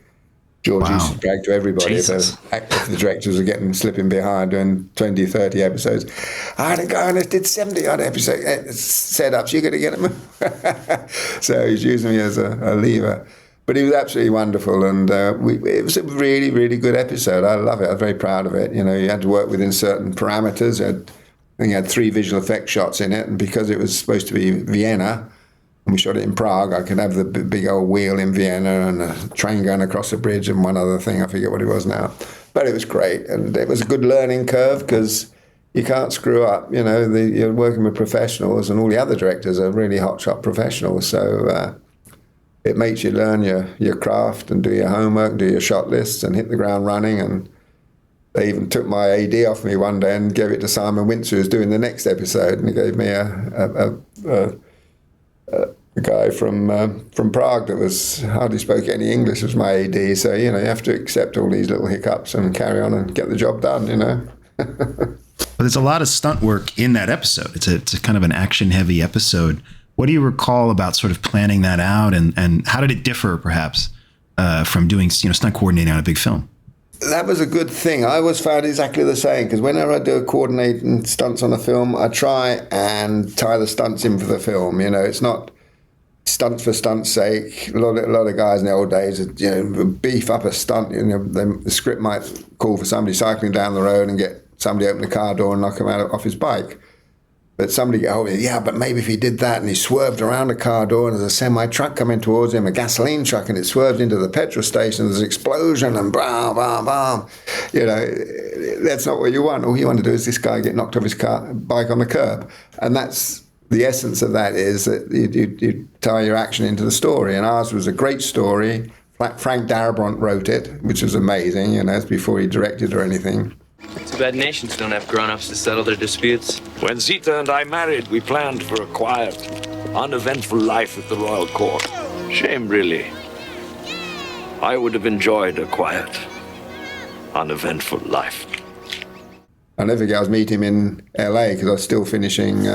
George used to brag to everybody if the directors were slipping behind doing 20, 30 episodes. I had a guy and I did 70 odd episode setups. You're going to get them. So he's using me as a lever. But he was absolutely wonderful, and it was a really, really good episode. I love it. I'm very proud of it. You know, you had to work within certain parameters. I think you had 3 visual effects shots in it, and because it was supposed to be Vienna, and we shot it in Prague, I could have the big old wheel in Vienna and a train going across the bridge and one other thing, I forget what it was now. But it was great, and it was a good learning curve because you can't screw up. You know, you're working with professionals, and all the other directors are really hotshot professionals, so it makes you learn your craft and do your homework, do your shot lists and hit the ground running. And they even took my AD off me one day and gave it to Simon Windsor, who's doing the next episode, and he gave me a guy from Prague that hardly spoke any English as my AD. So, you know, you have to accept all these little hiccups and carry on and get the job done, you know. But there's a lot of stunt work in that episode. It's a kind of an action-heavy episode. What do you recall about sort of planning that out, and how did it differ, perhaps, from doing, you know, stunt coordinating on a big film? That was a good thing. I always found exactly the same, because whenever I do coordinating stunts on a film, I try and tie the stunts in for the film. You know, it's not stunts for stunt's sake. A lot of guys in the old days, you know, beef up a stunt. You know, the script might call for somebody cycling down the road and get somebody open the car door and knock him off his bike. But somebody get hold of it, yeah, but maybe if he did that and he swerved around a car door and there's a semi-truck coming towards him, a gasoline truck, and it swerved into the petrol station, there's an explosion and blah, blah, blah. You know, that's not what you want. All you want to do is this guy get knocked off his bike on the curb. And that's the essence of that, is that you tie your action into the story. And ours was a great story. Frank Darabont wrote it, which was amazing, you know, it's before he directed or anything. Too bad nations don't have grown-ups to settle their disputes. When Zita and I married, we planned for a quiet, uneventful life at the royal court. Shame, really. I would have enjoyed a quiet, uneventful life. I'll never forget, I was meeting him in LA because I was still finishing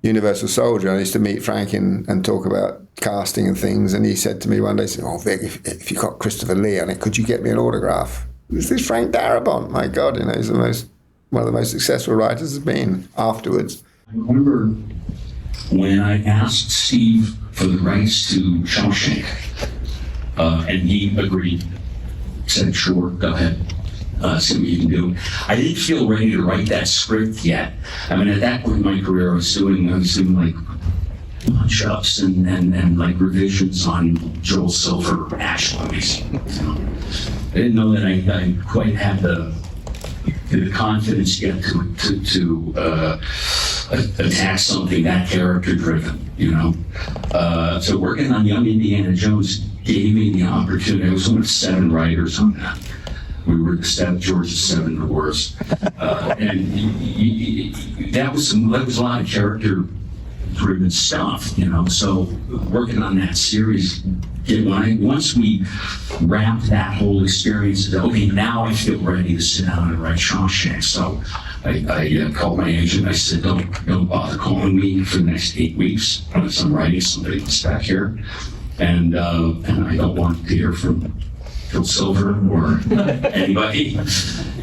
Universal Soldier. I used to meet Frank and talk about casting and things, and he said to me one day, "Oh, Vic, if you got Christopher Lee on it, could you get me an autograph?" This is Frank Darabont. My God, you know, he's one of the most successful writers has been afterwards. I remember when I asked Steve for the rights to Shawshank, and he agreed, said, "Sure, go ahead, see what you can do." I didn't feel ready to write that script yet. I mean, at that point in my career, I was doing like punch-ups and like revisions on Joel Silver action movies. You know? I didn't know that I quite had the confidence yet to attack something that character-driven, you know. So working on Young Indiana Jones gave me the opportunity. I was one of 7 writers on that. We were George's 7 Wars, and that was a lot of character-driven stuff, you know. So working on that series, once we wrapped that whole experience, okay, now I feel ready to sit down and write Shawshank. So I called my agent. I said, don't bother calling me for the next 8 weeks unless I'm writing somebody that's back here, and I don't want to hear from Phil Silver or anybody.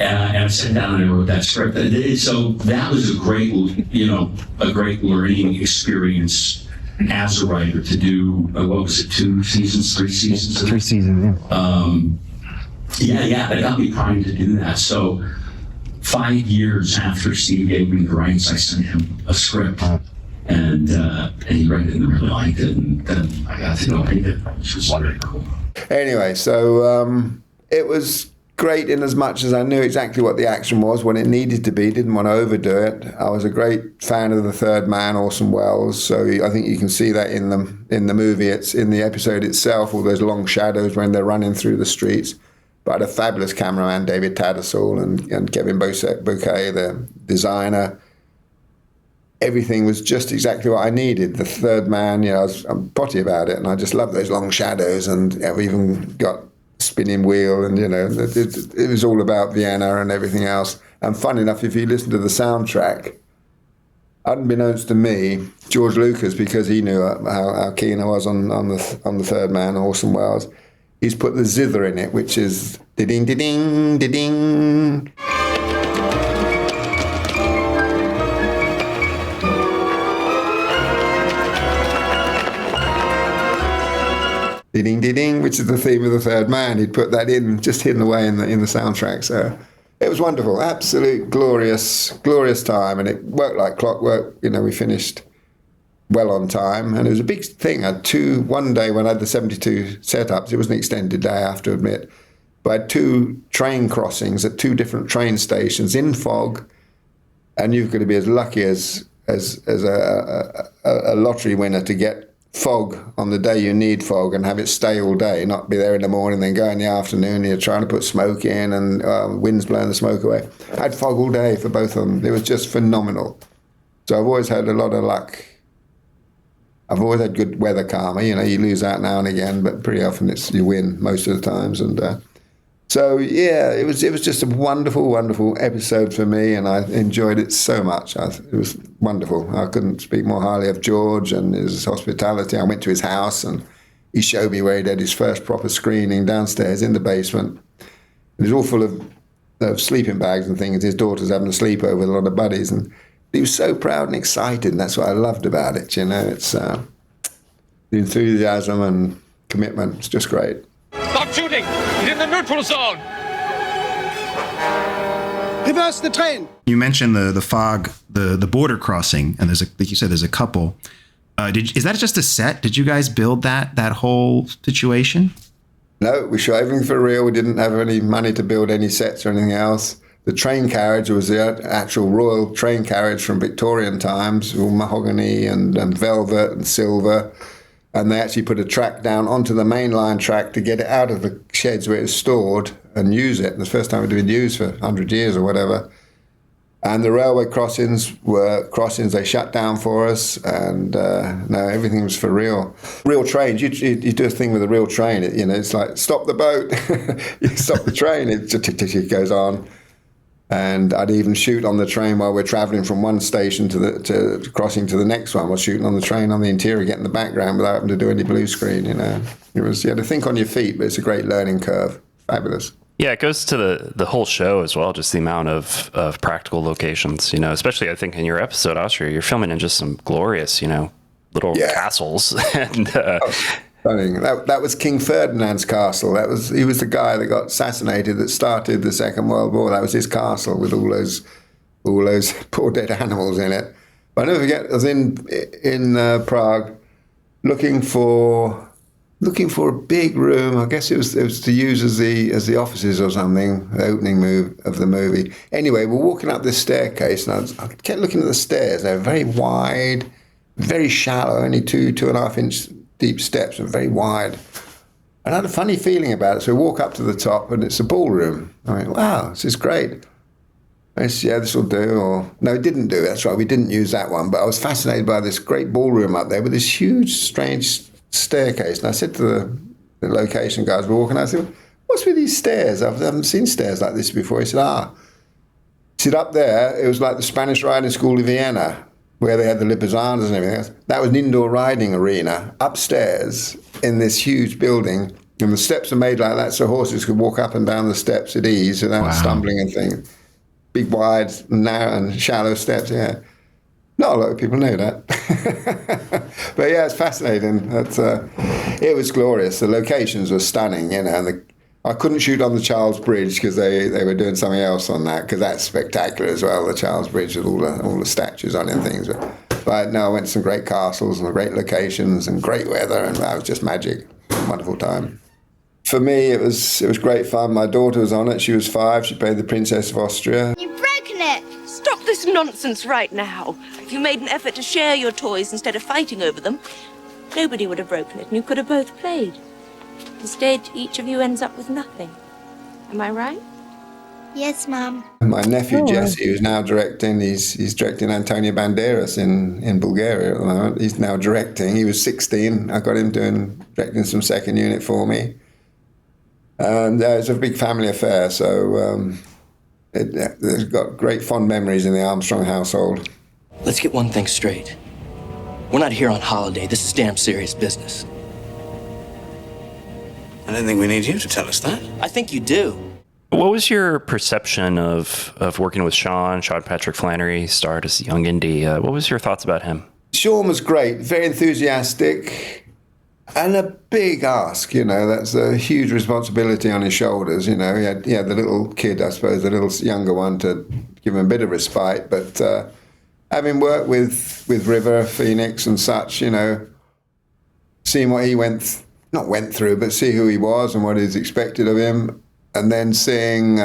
And I sat down and I wrote that script. So that was a great learning experience as a writer to do, what was it, 2 seasons, 3 seasons? 3 seasons, yeah. Yeah, that got me primed to do that. So 5 years after Steve gave me the rights, I sent him a script, and he read it and really liked it, and then I got to go read it, which was really cool. Anyway, so it was great in as much as I knew exactly what the action was when it needed to be, didn't want to overdo it. I was a great fan of the third man, Orson Welles, so I think you can see that in the movie. It's in the episode itself, all those long shadows when they're running through the streets. But I had a fabulous cameraman, David Tattersall, and Kevin Bouquet, the designer. Everything was just exactly what I needed. The third man, you know, I'm potty about it, and I just love those long shadows, and I've even got spinning wheel, and you know, it was all about Vienna and everything else. And fun enough, if you listen to the soundtrack, unbeknownst to me, George Lucas, because he knew how keen I was on the third man, Orson Welles, he's put the zither in it, which is ding ding ding ding. Ding ding ding, which is the theme of The Third Man. He'd put that in, just hidden away in the soundtrack. So it was wonderful, absolute glorious time, and it worked like clockwork. You know, we finished well on time, and it was a big thing. I had one day when I had the 72 setups, it was an extended day, I have to admit, but I had 2 train crossings at 2 different train stations in fog, and you've got to be as lucky as a lottery winner to get fog on the day you need fog and have it stay all day, not be there in the morning, then go in the afternoon, and you're trying to put smoke in and wind's blowing the smoke away. I had fog all day for both of them. It was just phenomenal. So I've always had a lot of luck. I've always had good weather karma. You know, you lose out now and again, but pretty often you win most of the times. And so, yeah, it was just a wonderful, wonderful episode for me, and I enjoyed it so much. It was wonderful. I couldn't speak more highly of George and his hospitality. I went to his house, and he showed me where he did his first proper screening downstairs in the basement. It was all full of sleeping bags and things. His daughter's having a sleepover with a lot of buddies, and he was so proud and excited, and that's what I loved about it. You know, it's the enthusiasm and commitment. It's just great. Stop shooting! He's in the neutral zone! Reverse the train! You mentioned the fog, the border crossing, and like you said, there's a couple. Is that just a set? Did you guys build that whole situation? No, we shot everything for real. We didn't have any money to build any sets or anything else. The train carriage was the actual royal train carriage from Victorian times, all mahogany and velvet and silver. And they actually put a track down onto the mainline track to get it out of the sheds where it's stored and use it. And the first time it had been used for 100 years or whatever. And the railway crossings were crossings they shut down for us. And no, everything was for real. Real trains, you do a thing with a real train. It's like, stop the boat. You stop the train, it goes on. And I'd even shoot on the train while we're traveling from one station to crossing to the next one. We're shooting on the train on the interior, getting the background without having to do any blue screen. You know, you had to think on your feet, but it's a great learning curve. Fabulous. Yeah, it goes to the whole show as well, just the amount of practical locations, you know, especially I think in your episode, Austria, you're filming in just some glorious, you know, little castles. And that was King Ferdinand's castle. He was the guy that got assassinated that started the Second World War. That was his castle with all those poor dead animals in it. But I never forget, I was in Prague looking for a big room. I guess it was to use as the offices or something. The opening move of the movie. Anyway, we're walking up this staircase, and I kept looking at the stairs. They were very wide, very shallow, only 2.5 inch deep steps and very wide. And I had a funny feeling about it. So we walk up to the top, and it's a ballroom. I went, wow, this is great. I said, yeah, this will do. Or no, it didn't do. That's right, we didn't use that one. But I was fascinated by this great ballroom up there with this huge, strange staircase. And I said to the location guys, we're walking out, I said, what's with these stairs? I haven't seen stairs like this before. He said, He said, up there, it was like the Spanish riding school in Vienna, where they had the Lipizzaners and everything else. That was an indoor riding arena upstairs in this huge building. And the steps are made like that so horses could walk up and down the steps at ease without stumbling and things. Big, wide, narrow and shallow steps, yeah. Not a lot of people know that. But yeah, it's fascinating. It was glorious. The locations were stunning, you know. And I couldn't shoot on the Charles Bridge because they were doing something else on that, because that's spectacular as well, the Charles Bridge with all the statues on it and things. But no, I went to some great castles and great locations and great weather, and that was just magic. Wonderful time. For me, it was great fun. My daughter was on it. She was 5. She played the Princess of Austria. You've broken it! Stop this nonsense right now. If you made an effort to share your toys instead of fighting over them, nobody would have broken it and you could have both played. Instead, each of you ends up with nothing. Am I right? Yes, Mum. My nephew Jesse, who's now directing, he's directing Antonio Banderas in Bulgaria at the moment. He's now directing. He was 16. I got him directing some second unit for me. And it's a big family affair, so it's got great fond memories in the Armstrong household. Let's get one thing straight. We're not here on holiday. This is damn serious business. I don't think we need you to tell us that. I think you do. What was your perception of working with Sean Patrick Flanery, starred as Young Indy? What was your thoughts about him? Sean was great, very enthusiastic, and a big ask, that's a huge responsibility on his shoulders, He had the little kid, I suppose, the little younger one to give him a bit of respite, but having worked with River, Phoenix and such, seeing what he not went through, but see who he was and what is expected of him, and then seeing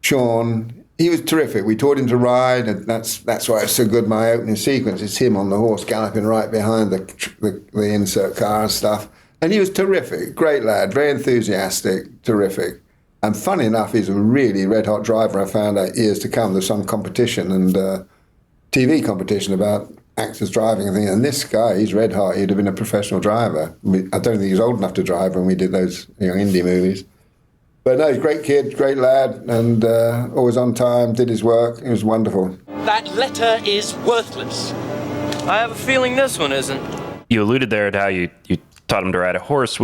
Sean, he was terrific. We taught him to ride, and that's why it's so good. My opening sequence is him on the horse galloping right behind the insert car and stuff. And he was terrific, great lad, very enthusiastic, terrific. And funny enough, he's a really red-hot driver. I found out years to come there's some competition and TV competition about actors driving and things. And this guy, he's red-hot. He'd have been a professional driver. I don't think he was old enough to drive when we did those Young Indy movies. But no, he's a great kid, great lad, and always on time, did his work. It was wonderful. That letter is worthless. I have a feeling this one isn't. You alluded there to how you taught him to ride a horse.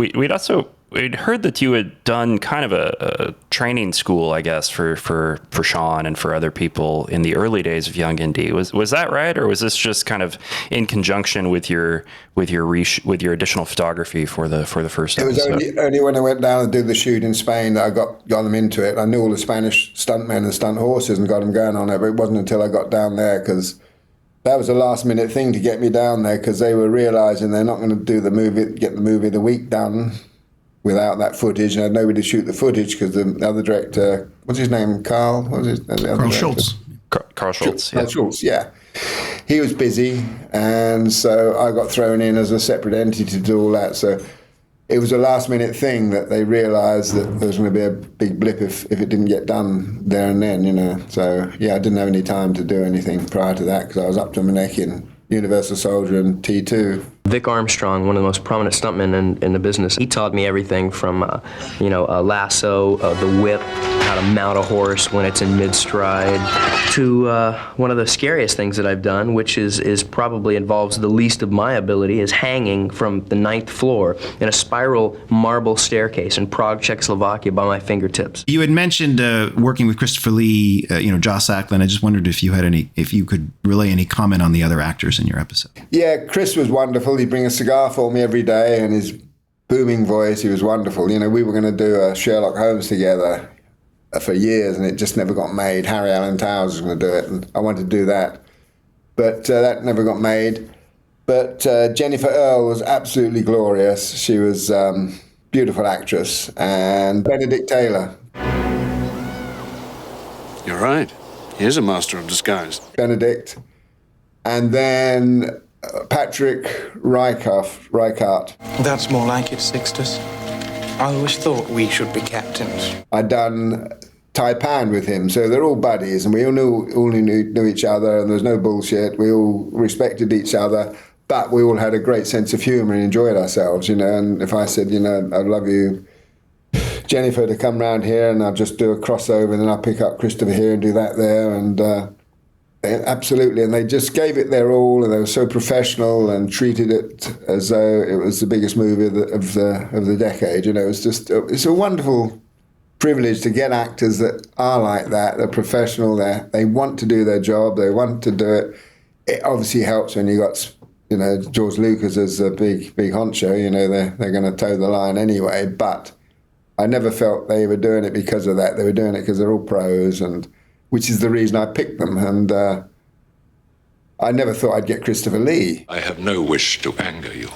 We'd heard that you had done kind of a training school, I guess, for Sean and for other people in the early days of Young Indy. Was that right, or was this just kind of in conjunction with your additional photography for the first episode? It was only when I went down to do the shoot in Spain that I got them into it. I knew all the Spanish stuntmen and stunt horses and got them going on it, but it wasn't until I got down there, because that was a last-minute thing to get me down there, because they were realising they're not going to get the movie the week done without that footage, and I had nobody to shoot the footage because the other director, what's his name, Carl? Carl Schultz. Carl Schultz, Carl Schultz, yeah. He was busy, and so I got thrown in as a separate entity to do all that. So it was a last-minute thing that they realised that there was going to be a big blip if it didn't get done there and then, So, yeah, I didn't have any time to do anything prior to that because I was up to my neck in Universal Soldier and T2. Vic Armstrong, one of the most prominent stuntmen in the business, he taught me everything from, a lasso, the whip, how to mount a horse when it's in mid-stride, to one of the scariest things that I've done, which is probably involves the least of my ability, is hanging from the 9th floor in a spiral marble staircase in Prague, Czechoslovakia, by my fingertips. You had mentioned working with Christopher Lee, Joss Ackland. I just wondered if you could relay any comment on the other actors in your episode. Yeah, Chris was wonderful. He'd bring a cigar for me every day, and his booming voice, he was wonderful. We were going to do a Sherlock Holmes together for years, and it just never got made. Harry Alan Towers was going to do it, and I wanted to do that. But that never got made. But Jennifer Earle was absolutely glorious. She was a beautiful actress. And Benedict Taylor. You're right. He is a master of disguise. Benedict. And then Patrick Reichart. That's more like it, Sixtus. I always thought we should be captains. I'd done Taipan with him, so they're all buddies, and we all knew each other, and there was no bullshit. We all respected each other, but we all had a great sense of humour and enjoyed ourselves, And if I said, I'd love you, Jennifer, to come round here, and I'll just do a crossover, and then I'll pick up Christopher here and do that there, and absolutely. And they just gave it their all, and they were so professional and treated it as though it was the biggest movie of the decade. It's a wonderful privilege to get actors that are like that. They're professional. They want to do their job. They want to do it. It obviously helps when you got George Lucas as a big honcho. They're going to toe the line anyway. But I never felt they were doing it because of that. They were doing it because they're all pros, and which is the reason I picked them. And I never thought I'd get Christopher Lee. I have no wish to anger you.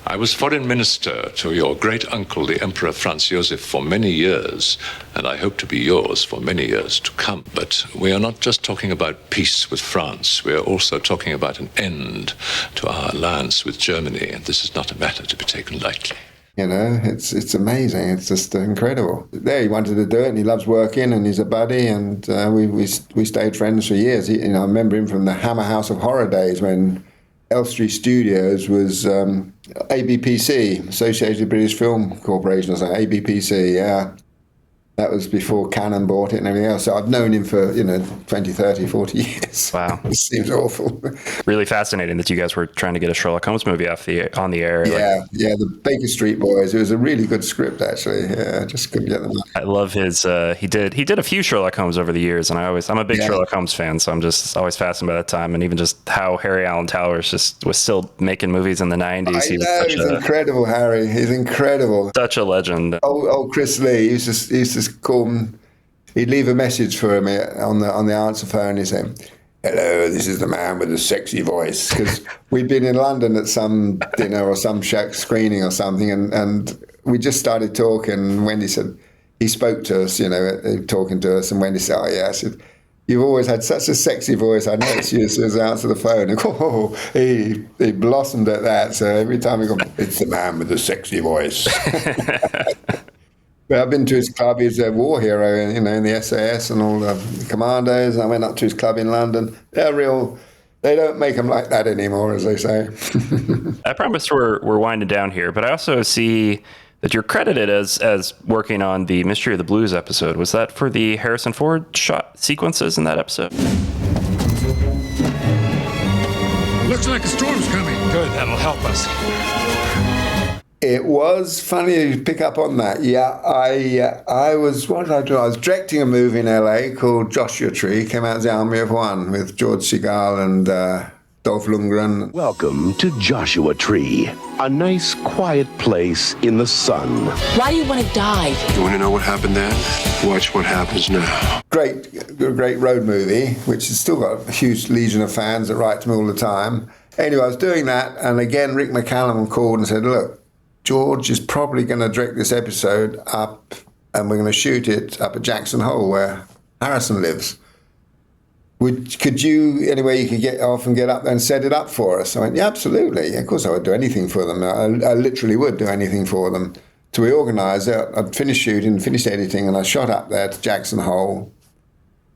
I was foreign minister to your great uncle, the Emperor Franz Josef, for many years, and I hope to be yours for many years to come. But we are not just talking about peace with France. We are also talking about an end to our alliance with Germany, and this is not a matter to be taken lightly. It's amazing. It's just incredible. There, he wanted to do it, and he loves working, and he's a buddy, and we stayed friends for years. I remember him from the Hammer House of Horror days when Elstree Studios was ABPC, Associated British Film Corporation, or something, ABPC, yeah. That was before Canon bought it and everything else. So I've known him for, 20, 30, 40 years. Wow. It seems awful. Really fascinating that you guys were trying to get a Sherlock Holmes movie on the air. Yeah, the Baker Street Boys. It was a really good script, actually. Yeah, I just couldn't get them out. I love his. He did a few Sherlock Holmes over the years, and I'm a big Sherlock Holmes fan, so I'm just always fascinated by that time, and even just how Harry Alan Towers was still making movies in the 90s. He's incredible, Harry. He's incredible. Such a legend. Old Chris Lee used to call him. He'd leave a message for me on the answer phone. He'd say, "Hello, this is the man with the sexy voice." Because we'd been in London at some dinner or some screening or something, and we just started talking. And Wendy said, he spoke to us, talking to us, and Wendy said, "Oh yeah," I said, "You've always had such a sexy voice. I noticed you as soon as I answered the phone." And he blossomed at that. So every time he goes, "It's the man with the sexy voice." But I've been to his club. He's a war hero, in the SAS and all the commandos. I went up to his club in London. They're real. They don't make them like that anymore, as they say. I promise we're winding down here, but I also see that you're credited as working on the Mystery of the Blues episode. Was that for the Harrison Ford shot sequences in that episode? Looks like a storm's coming. Good, that'll help us. It was funny you pick up on that. Yeah, I was, what did I do? I was directing a movie in LA called Joshua Tree. Came out as the Army of One with George Segal and Dolph Lundgren. Welcome to Joshua Tree, a nice, quiet place in the sun. Why do you want to die? You want to know what happened then? Watch what happens now. Great road movie, which has still got a huge legion of fans that write to me all the time. Anyway, I was doing that, and again, Rick McCallum called and said, "Look, George is probably going to direct this episode up, and we're going to shoot it up at Jackson Hole, where Harrison lives. Could you, any way you could get off and get up there and set it up for us?" I went, "Yeah, absolutely. Yeah, of course I would do anything for them. I literally would do anything for them." So we organised it. I'd finished shooting, finished editing, and I shot up there to Jackson Hole,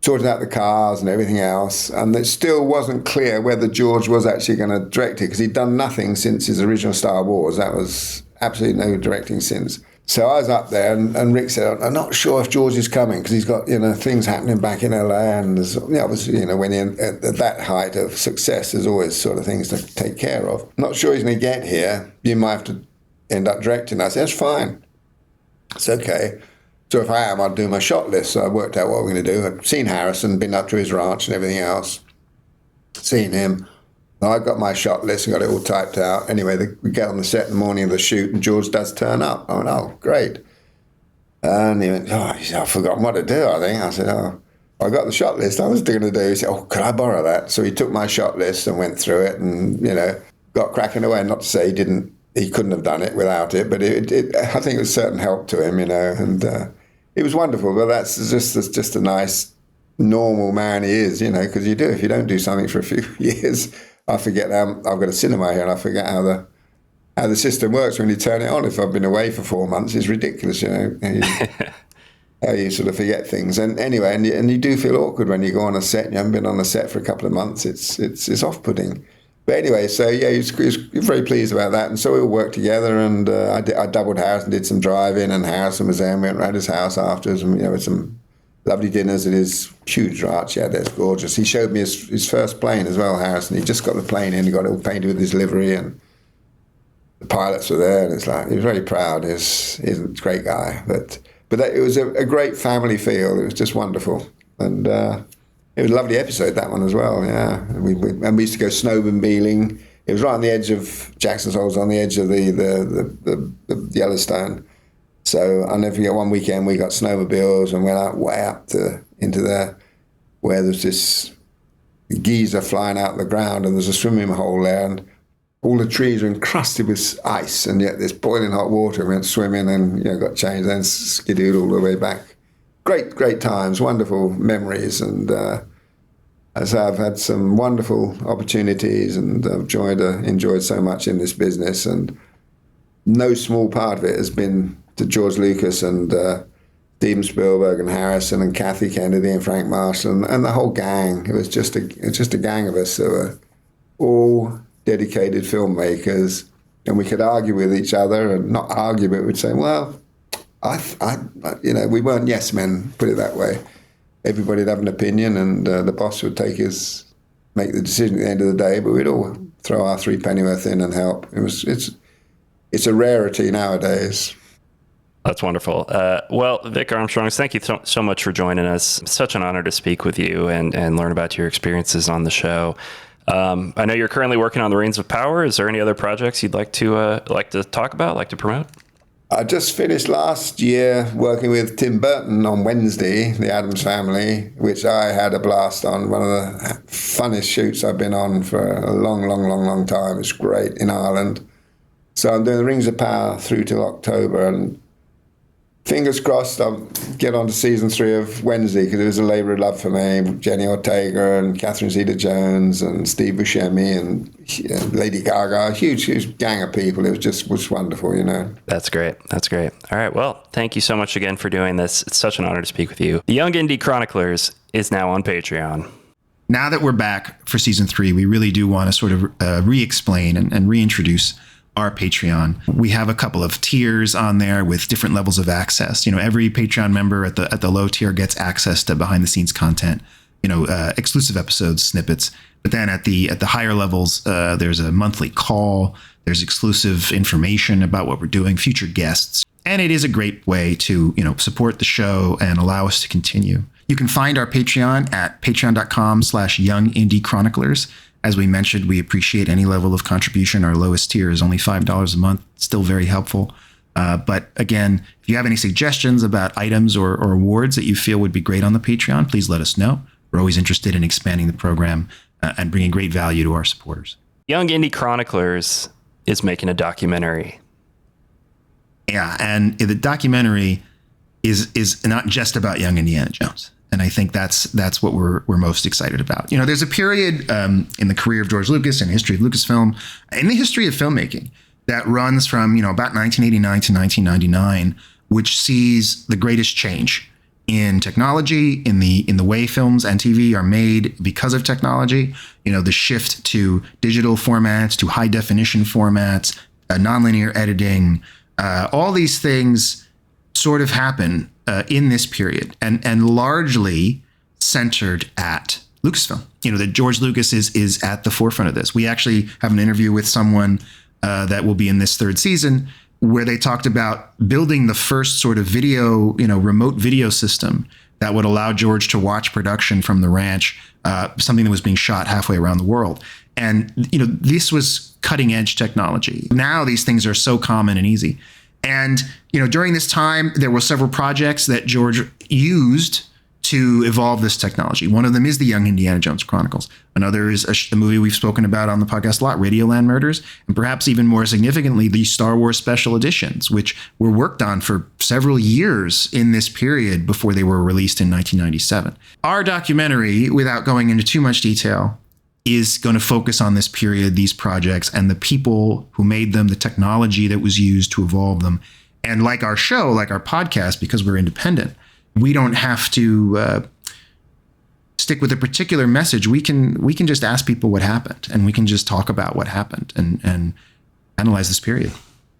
sorted out the cars and everything else, and it still wasn't clear whether George was actually going to direct it, because he'd done nothing since his original Star Wars. That was absolutely no directing since. So I was up there, and Rick said, "I'm not sure if George is coming, because he's got things happening back in LA, and there's, obviously when you're at that height of success, there's always sort of things to take care of. Not sure he's going to get here. You might have to end up directing." I said, "That's fine. It's okay." So if I am, I'll do my shot list. So I worked out what we're going to do. I'd seen Harrison, been up to his ranch and everything else, seen him. I got my shot list and got it all typed out. Anyway, we get on the set in the morning of the shoot, and George does turn up. I went, "Oh, great." And he went, "Oh, I've forgotten what to do, I think." I said, "Oh, I got the shot list I was going to do." He said, "Oh, could I borrow that?" So he took my shot list and went through it and, got cracking away. Not to say he couldn't have done it without it, but I think it was certain help to him, and it was wonderful. But that's just a nice, normal man he is, because if you don't do something for a few years, I forget I've got a cinema here, and I forget how the system works when you turn it on. If I've been away for 4 months, it's ridiculous, how you sort of forget things. And anyway, and you do feel awkward when you go on a set and you haven't been on a set for a couple of months. It's off-putting. But anyway, so yeah, he was very pleased about that, and so we all worked together. And I doubled Harrison, did some driving, and Harrison was there. And we went around his house afterwards, and with some lovely dinners at his huge ranch. Yeah, that's gorgeous. He showed me his first plane as well, Harrison. He just got the plane in, he got it all painted with his livery, and the pilots were there, and it's like, he was very proud. He's a great guy. But it was a great family feel. It was just wonderful. And it was a lovely episode, that one as well, yeah. We used to go snowmobiling. It was right on the edge of Jackson's Hole, on the edge of the Yellowstone. So I'll never forget, one weekend we got snowmobiles and went out way up into there, where there's this geyser flying out of the ground, and there's a swimming hole there, and all the trees are encrusted with ice, and yet there's boiling hot water. We went swimming and got changed, then skidooed all the way back. Great times, wonderful memories, and as I've had some wonderful opportunities, and I've enjoyed so much in this business, and no small part of it has been to George Lucas and Steven Spielberg and Harrison and Kathy Kennedy and Frank Marshall and the whole gang. It was just a gang of us that were all dedicated filmmakers, and we could argue with each other, and not argue, but we'd say, well, we weren't yes men, put it that way. Everybody'd have an opinion, and the boss would make the decision at the end of the day, but we'd all throw our 3 pennyworth in and help. It's a rarity nowadays. That's wonderful. Well, Vic Armstrong, thank you so much for joining us. It's such an honor to speak with you and learn about your experiences on the show. I know you're currently working on the Rings of Power. Is there any other projects you'd like to talk about, like to promote? I just finished last year working with Tim Burton on Wednesday, The Addams Family, which I had a blast on. One of the funnest shoots I've been on for a long time. It's great in Ireland. So I'm doing the Rings of Power through till October, and fingers crossed I'll get on to season 3 of Wednesday, because it was a labour of love for me. Jenny Ortega and Catherine Zeta-Jones and Steve Buscemi and Lady Gaga, a huge gang of people. It was wonderful, That's great. All right, well, thank you so much again for doing this. It's such an honor to speak with you. The Young Indy Chroniclers is now on Patreon. Now that we're back for season 3, we really do want to sort of re-explain and reintroduce our Patreon. We have a couple of tiers on there with different levels of access. Every Patreon member at the low tier gets access to behind the scenes content, exclusive episodes, snippets. But then at the higher levels, there's a monthly call. There's exclusive information about what we're doing, future guests. And it is a great way to, support the show and allow us to continue. You can find our Patreon at patreon.com/Young Indy Chroniclers. As we mentioned, we appreciate any level of contribution. Our lowest tier is only $5 a month. Still very helpful. But again, if you have any suggestions about items or awards that you feel would be great on the Patreon, please let us know. We're always interested in expanding the program and bringing great value to our supporters. Young Indy Chroniclers is making a documentary. Yeah, and the documentary is not just about Young Indiana Jones. And I think that's what we're most excited about. There's a period in the career of George Lucas and history of Lucasfilm, in the history of filmmaking, that runs from about 1989 to 1999, which sees the greatest change in technology, in the way films and TV are made because of technology. The shift to digital formats, to high definition formats, nonlinear editing, all these things sort of happen in this period, and largely centered at Lucasfilm. That George Lucas is at the forefront of this. We actually have an interview with someone that will be in this 3rd season, where they talked about building the first sort of video, remote video system that would allow George to watch production from the ranch, something that was being shot halfway around the world. And, this was cutting edge technology. Now these things are so common and easy. And, during this time, there were several projects that George used to evolve this technology. One of them is the Young Indiana Jones Chronicles. Another is a movie we've spoken about on the podcast a lot, Radioland Murders, and perhaps even more significantly, the Star Wars Special Editions, which were worked on for several years in this period before they were released in 1997. Our documentary, without going into too much detail, is going to focus on this period, these projects, and the people who made them, the technology that was used to evolve them. And like our show, like our podcast, because we're independent, we don't have to stick with a particular message. We can just ask people what happened, and we can just talk about what happened and analyze this period.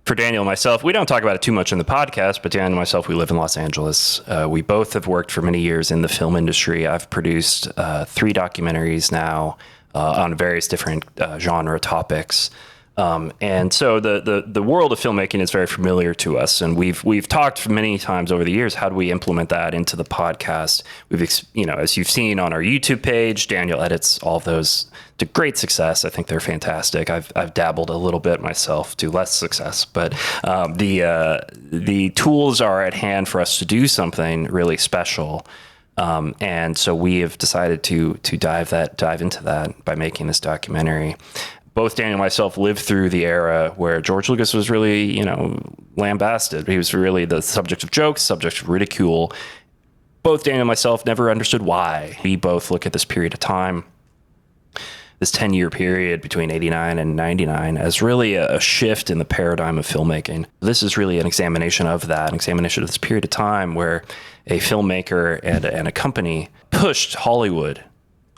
For Daniel and myself, we don't talk about it too much in the podcast, but Daniel and myself, we live in Los Angeles. We both have worked for many years in the film industry. I've produced 3 documentaries now on various different genre topics. And so the world of filmmaking is very familiar to us, and we've talked many times over the years, how do we implement that into the podcast? We've, as you've seen on our YouTube page, Daniel edits all of those to great success. I think they're fantastic. I've dabbled a little bit myself to less success, but the tools are at hand for us to do something really special. And so we have decided to dive into that by making this documentary. Both Daniel and myself lived through the era where George Lucas was really, lambasted. He was really the subject of jokes, subject of ridicule. Both Daniel and myself never understood why. We both look at this period of time, this 10-year period between 89 and 99, as really a shift in the paradigm of filmmaking. This is really an examination of that, an examination of this period of time where a filmmaker and a company pushed Hollywood,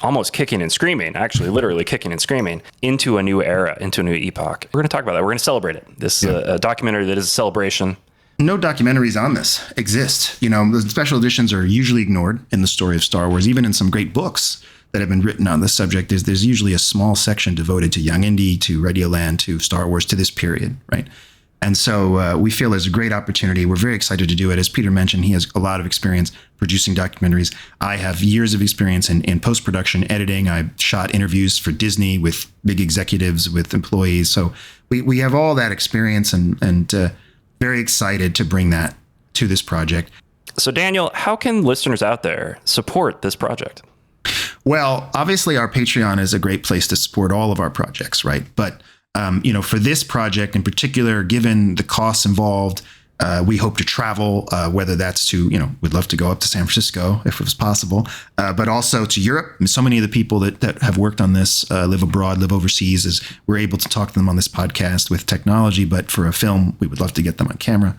almost kicking and screaming, actually literally kicking and screaming, into a new era, into a new epoch. We're going to talk about that. We're going to celebrate it. This is a documentary that is a celebration, no documentaries on this exist. The special editions are usually ignored in the story of Star Wars. Even in some great books that have been written on this subject, there's usually a small section devoted to Young Indy, to Radioland, to Star Wars, to this period, right? And so we feel there's a great opportunity. We're very excited to do it. As Peter mentioned, he has a lot of experience producing documentaries. I have years of experience in post-production editing. I shot interviews for Disney with big executives, with employees. So we have all that experience and very excited to bring that to this project. So Daniel, how can listeners out there support this project? Well, obviously our Patreon is a great place to support all of our projects, right? But for this project in particular, given the costs involved, we hope to travel, whether that's to, we'd love to go up to San Francisco if it was possible, but also to Europe. And so many of the people that have worked on this live abroad, live overseas, as we're able to talk to them on this podcast with technology. But for a film, we would love to get them on camera.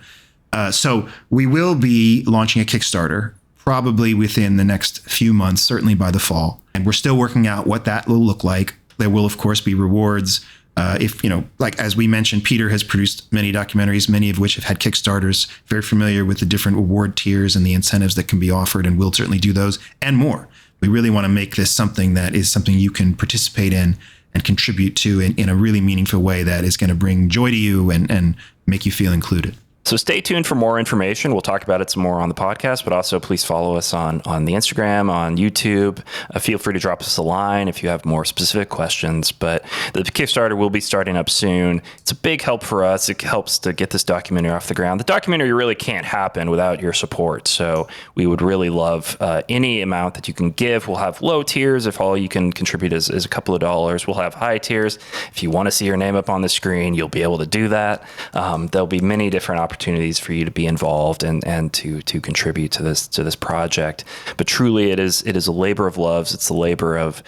So we will be launching a Kickstarter probably within the next few months, certainly by the fall. And we're still working out what that will look like. There will, of course, be rewards. As we mentioned, Peter has produced many documentaries, many of which have had Kickstarters, very familiar with the different award tiers and the incentives that can be offered, and we'll certainly do those and more. We really want to make this something that is something you can participate in and contribute to in a really meaningful way that is going to bring joy to you and make you feel included. So stay tuned for more information. We'll talk about it some more on the podcast, but also please follow us on the Instagram, on YouTube. Feel free to drop us a line if you have more specific questions. But the Kickstarter will be starting up soon. It's a big help for us. It helps to get this documentary off the ground. The documentary really can't happen without your support. So we would really love any amount that you can give. We'll have low tiers if all you can contribute is a couple of dollars. We'll have high tiers. If you want to see your name up on the screen, you'll be able to do that. There'll be many different opportunities for you to be involved and to contribute to this project. But truly, it is a labor of love. It's a labor of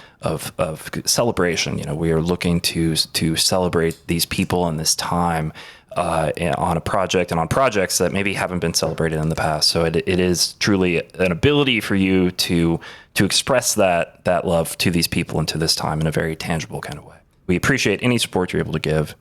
celebration. We are looking to celebrate these people in this time on a project and on projects that maybe haven't been celebrated in the past. So it is truly an ability for you to express that love to these people and to this time in a very tangible kind of way. We appreciate any support you're able to give.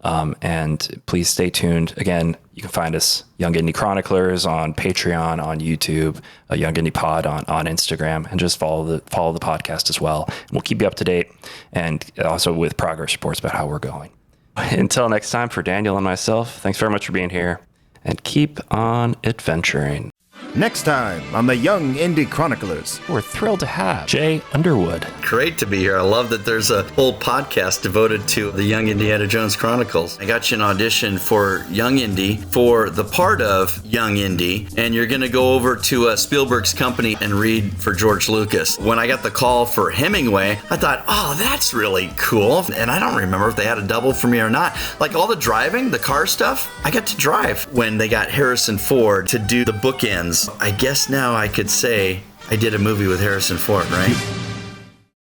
And please stay tuned. Again, you can find us Young Indy Chroniclers on Patreon, on YouTube, Young Indy Pod on Instagram, and just follow the podcast as well. And we'll keep you up to date and also with progress reports about how we're going. Until next time, for Daniel and myself, thanks very much for being here, and keep on adventuring. Next time on the Young Indy Chroniclers. We're thrilled to have Jay Underwood. Great to be here. I love that there's a whole podcast devoted to the Young Indiana Jones Chronicles. I got you an audition for Young Indy for the part of Young Indy, and you're going to go over to Spielberg's company and read for George Lucas. When I got the call for Hemingway, I thought, oh, that's really cool. And I don't remember if they had a double for me or not. Like all the driving, the car stuff, I got to drive. When they got Harrison Ford to do the bookends, I guess now I could say I did a movie with Harrison Ford, right?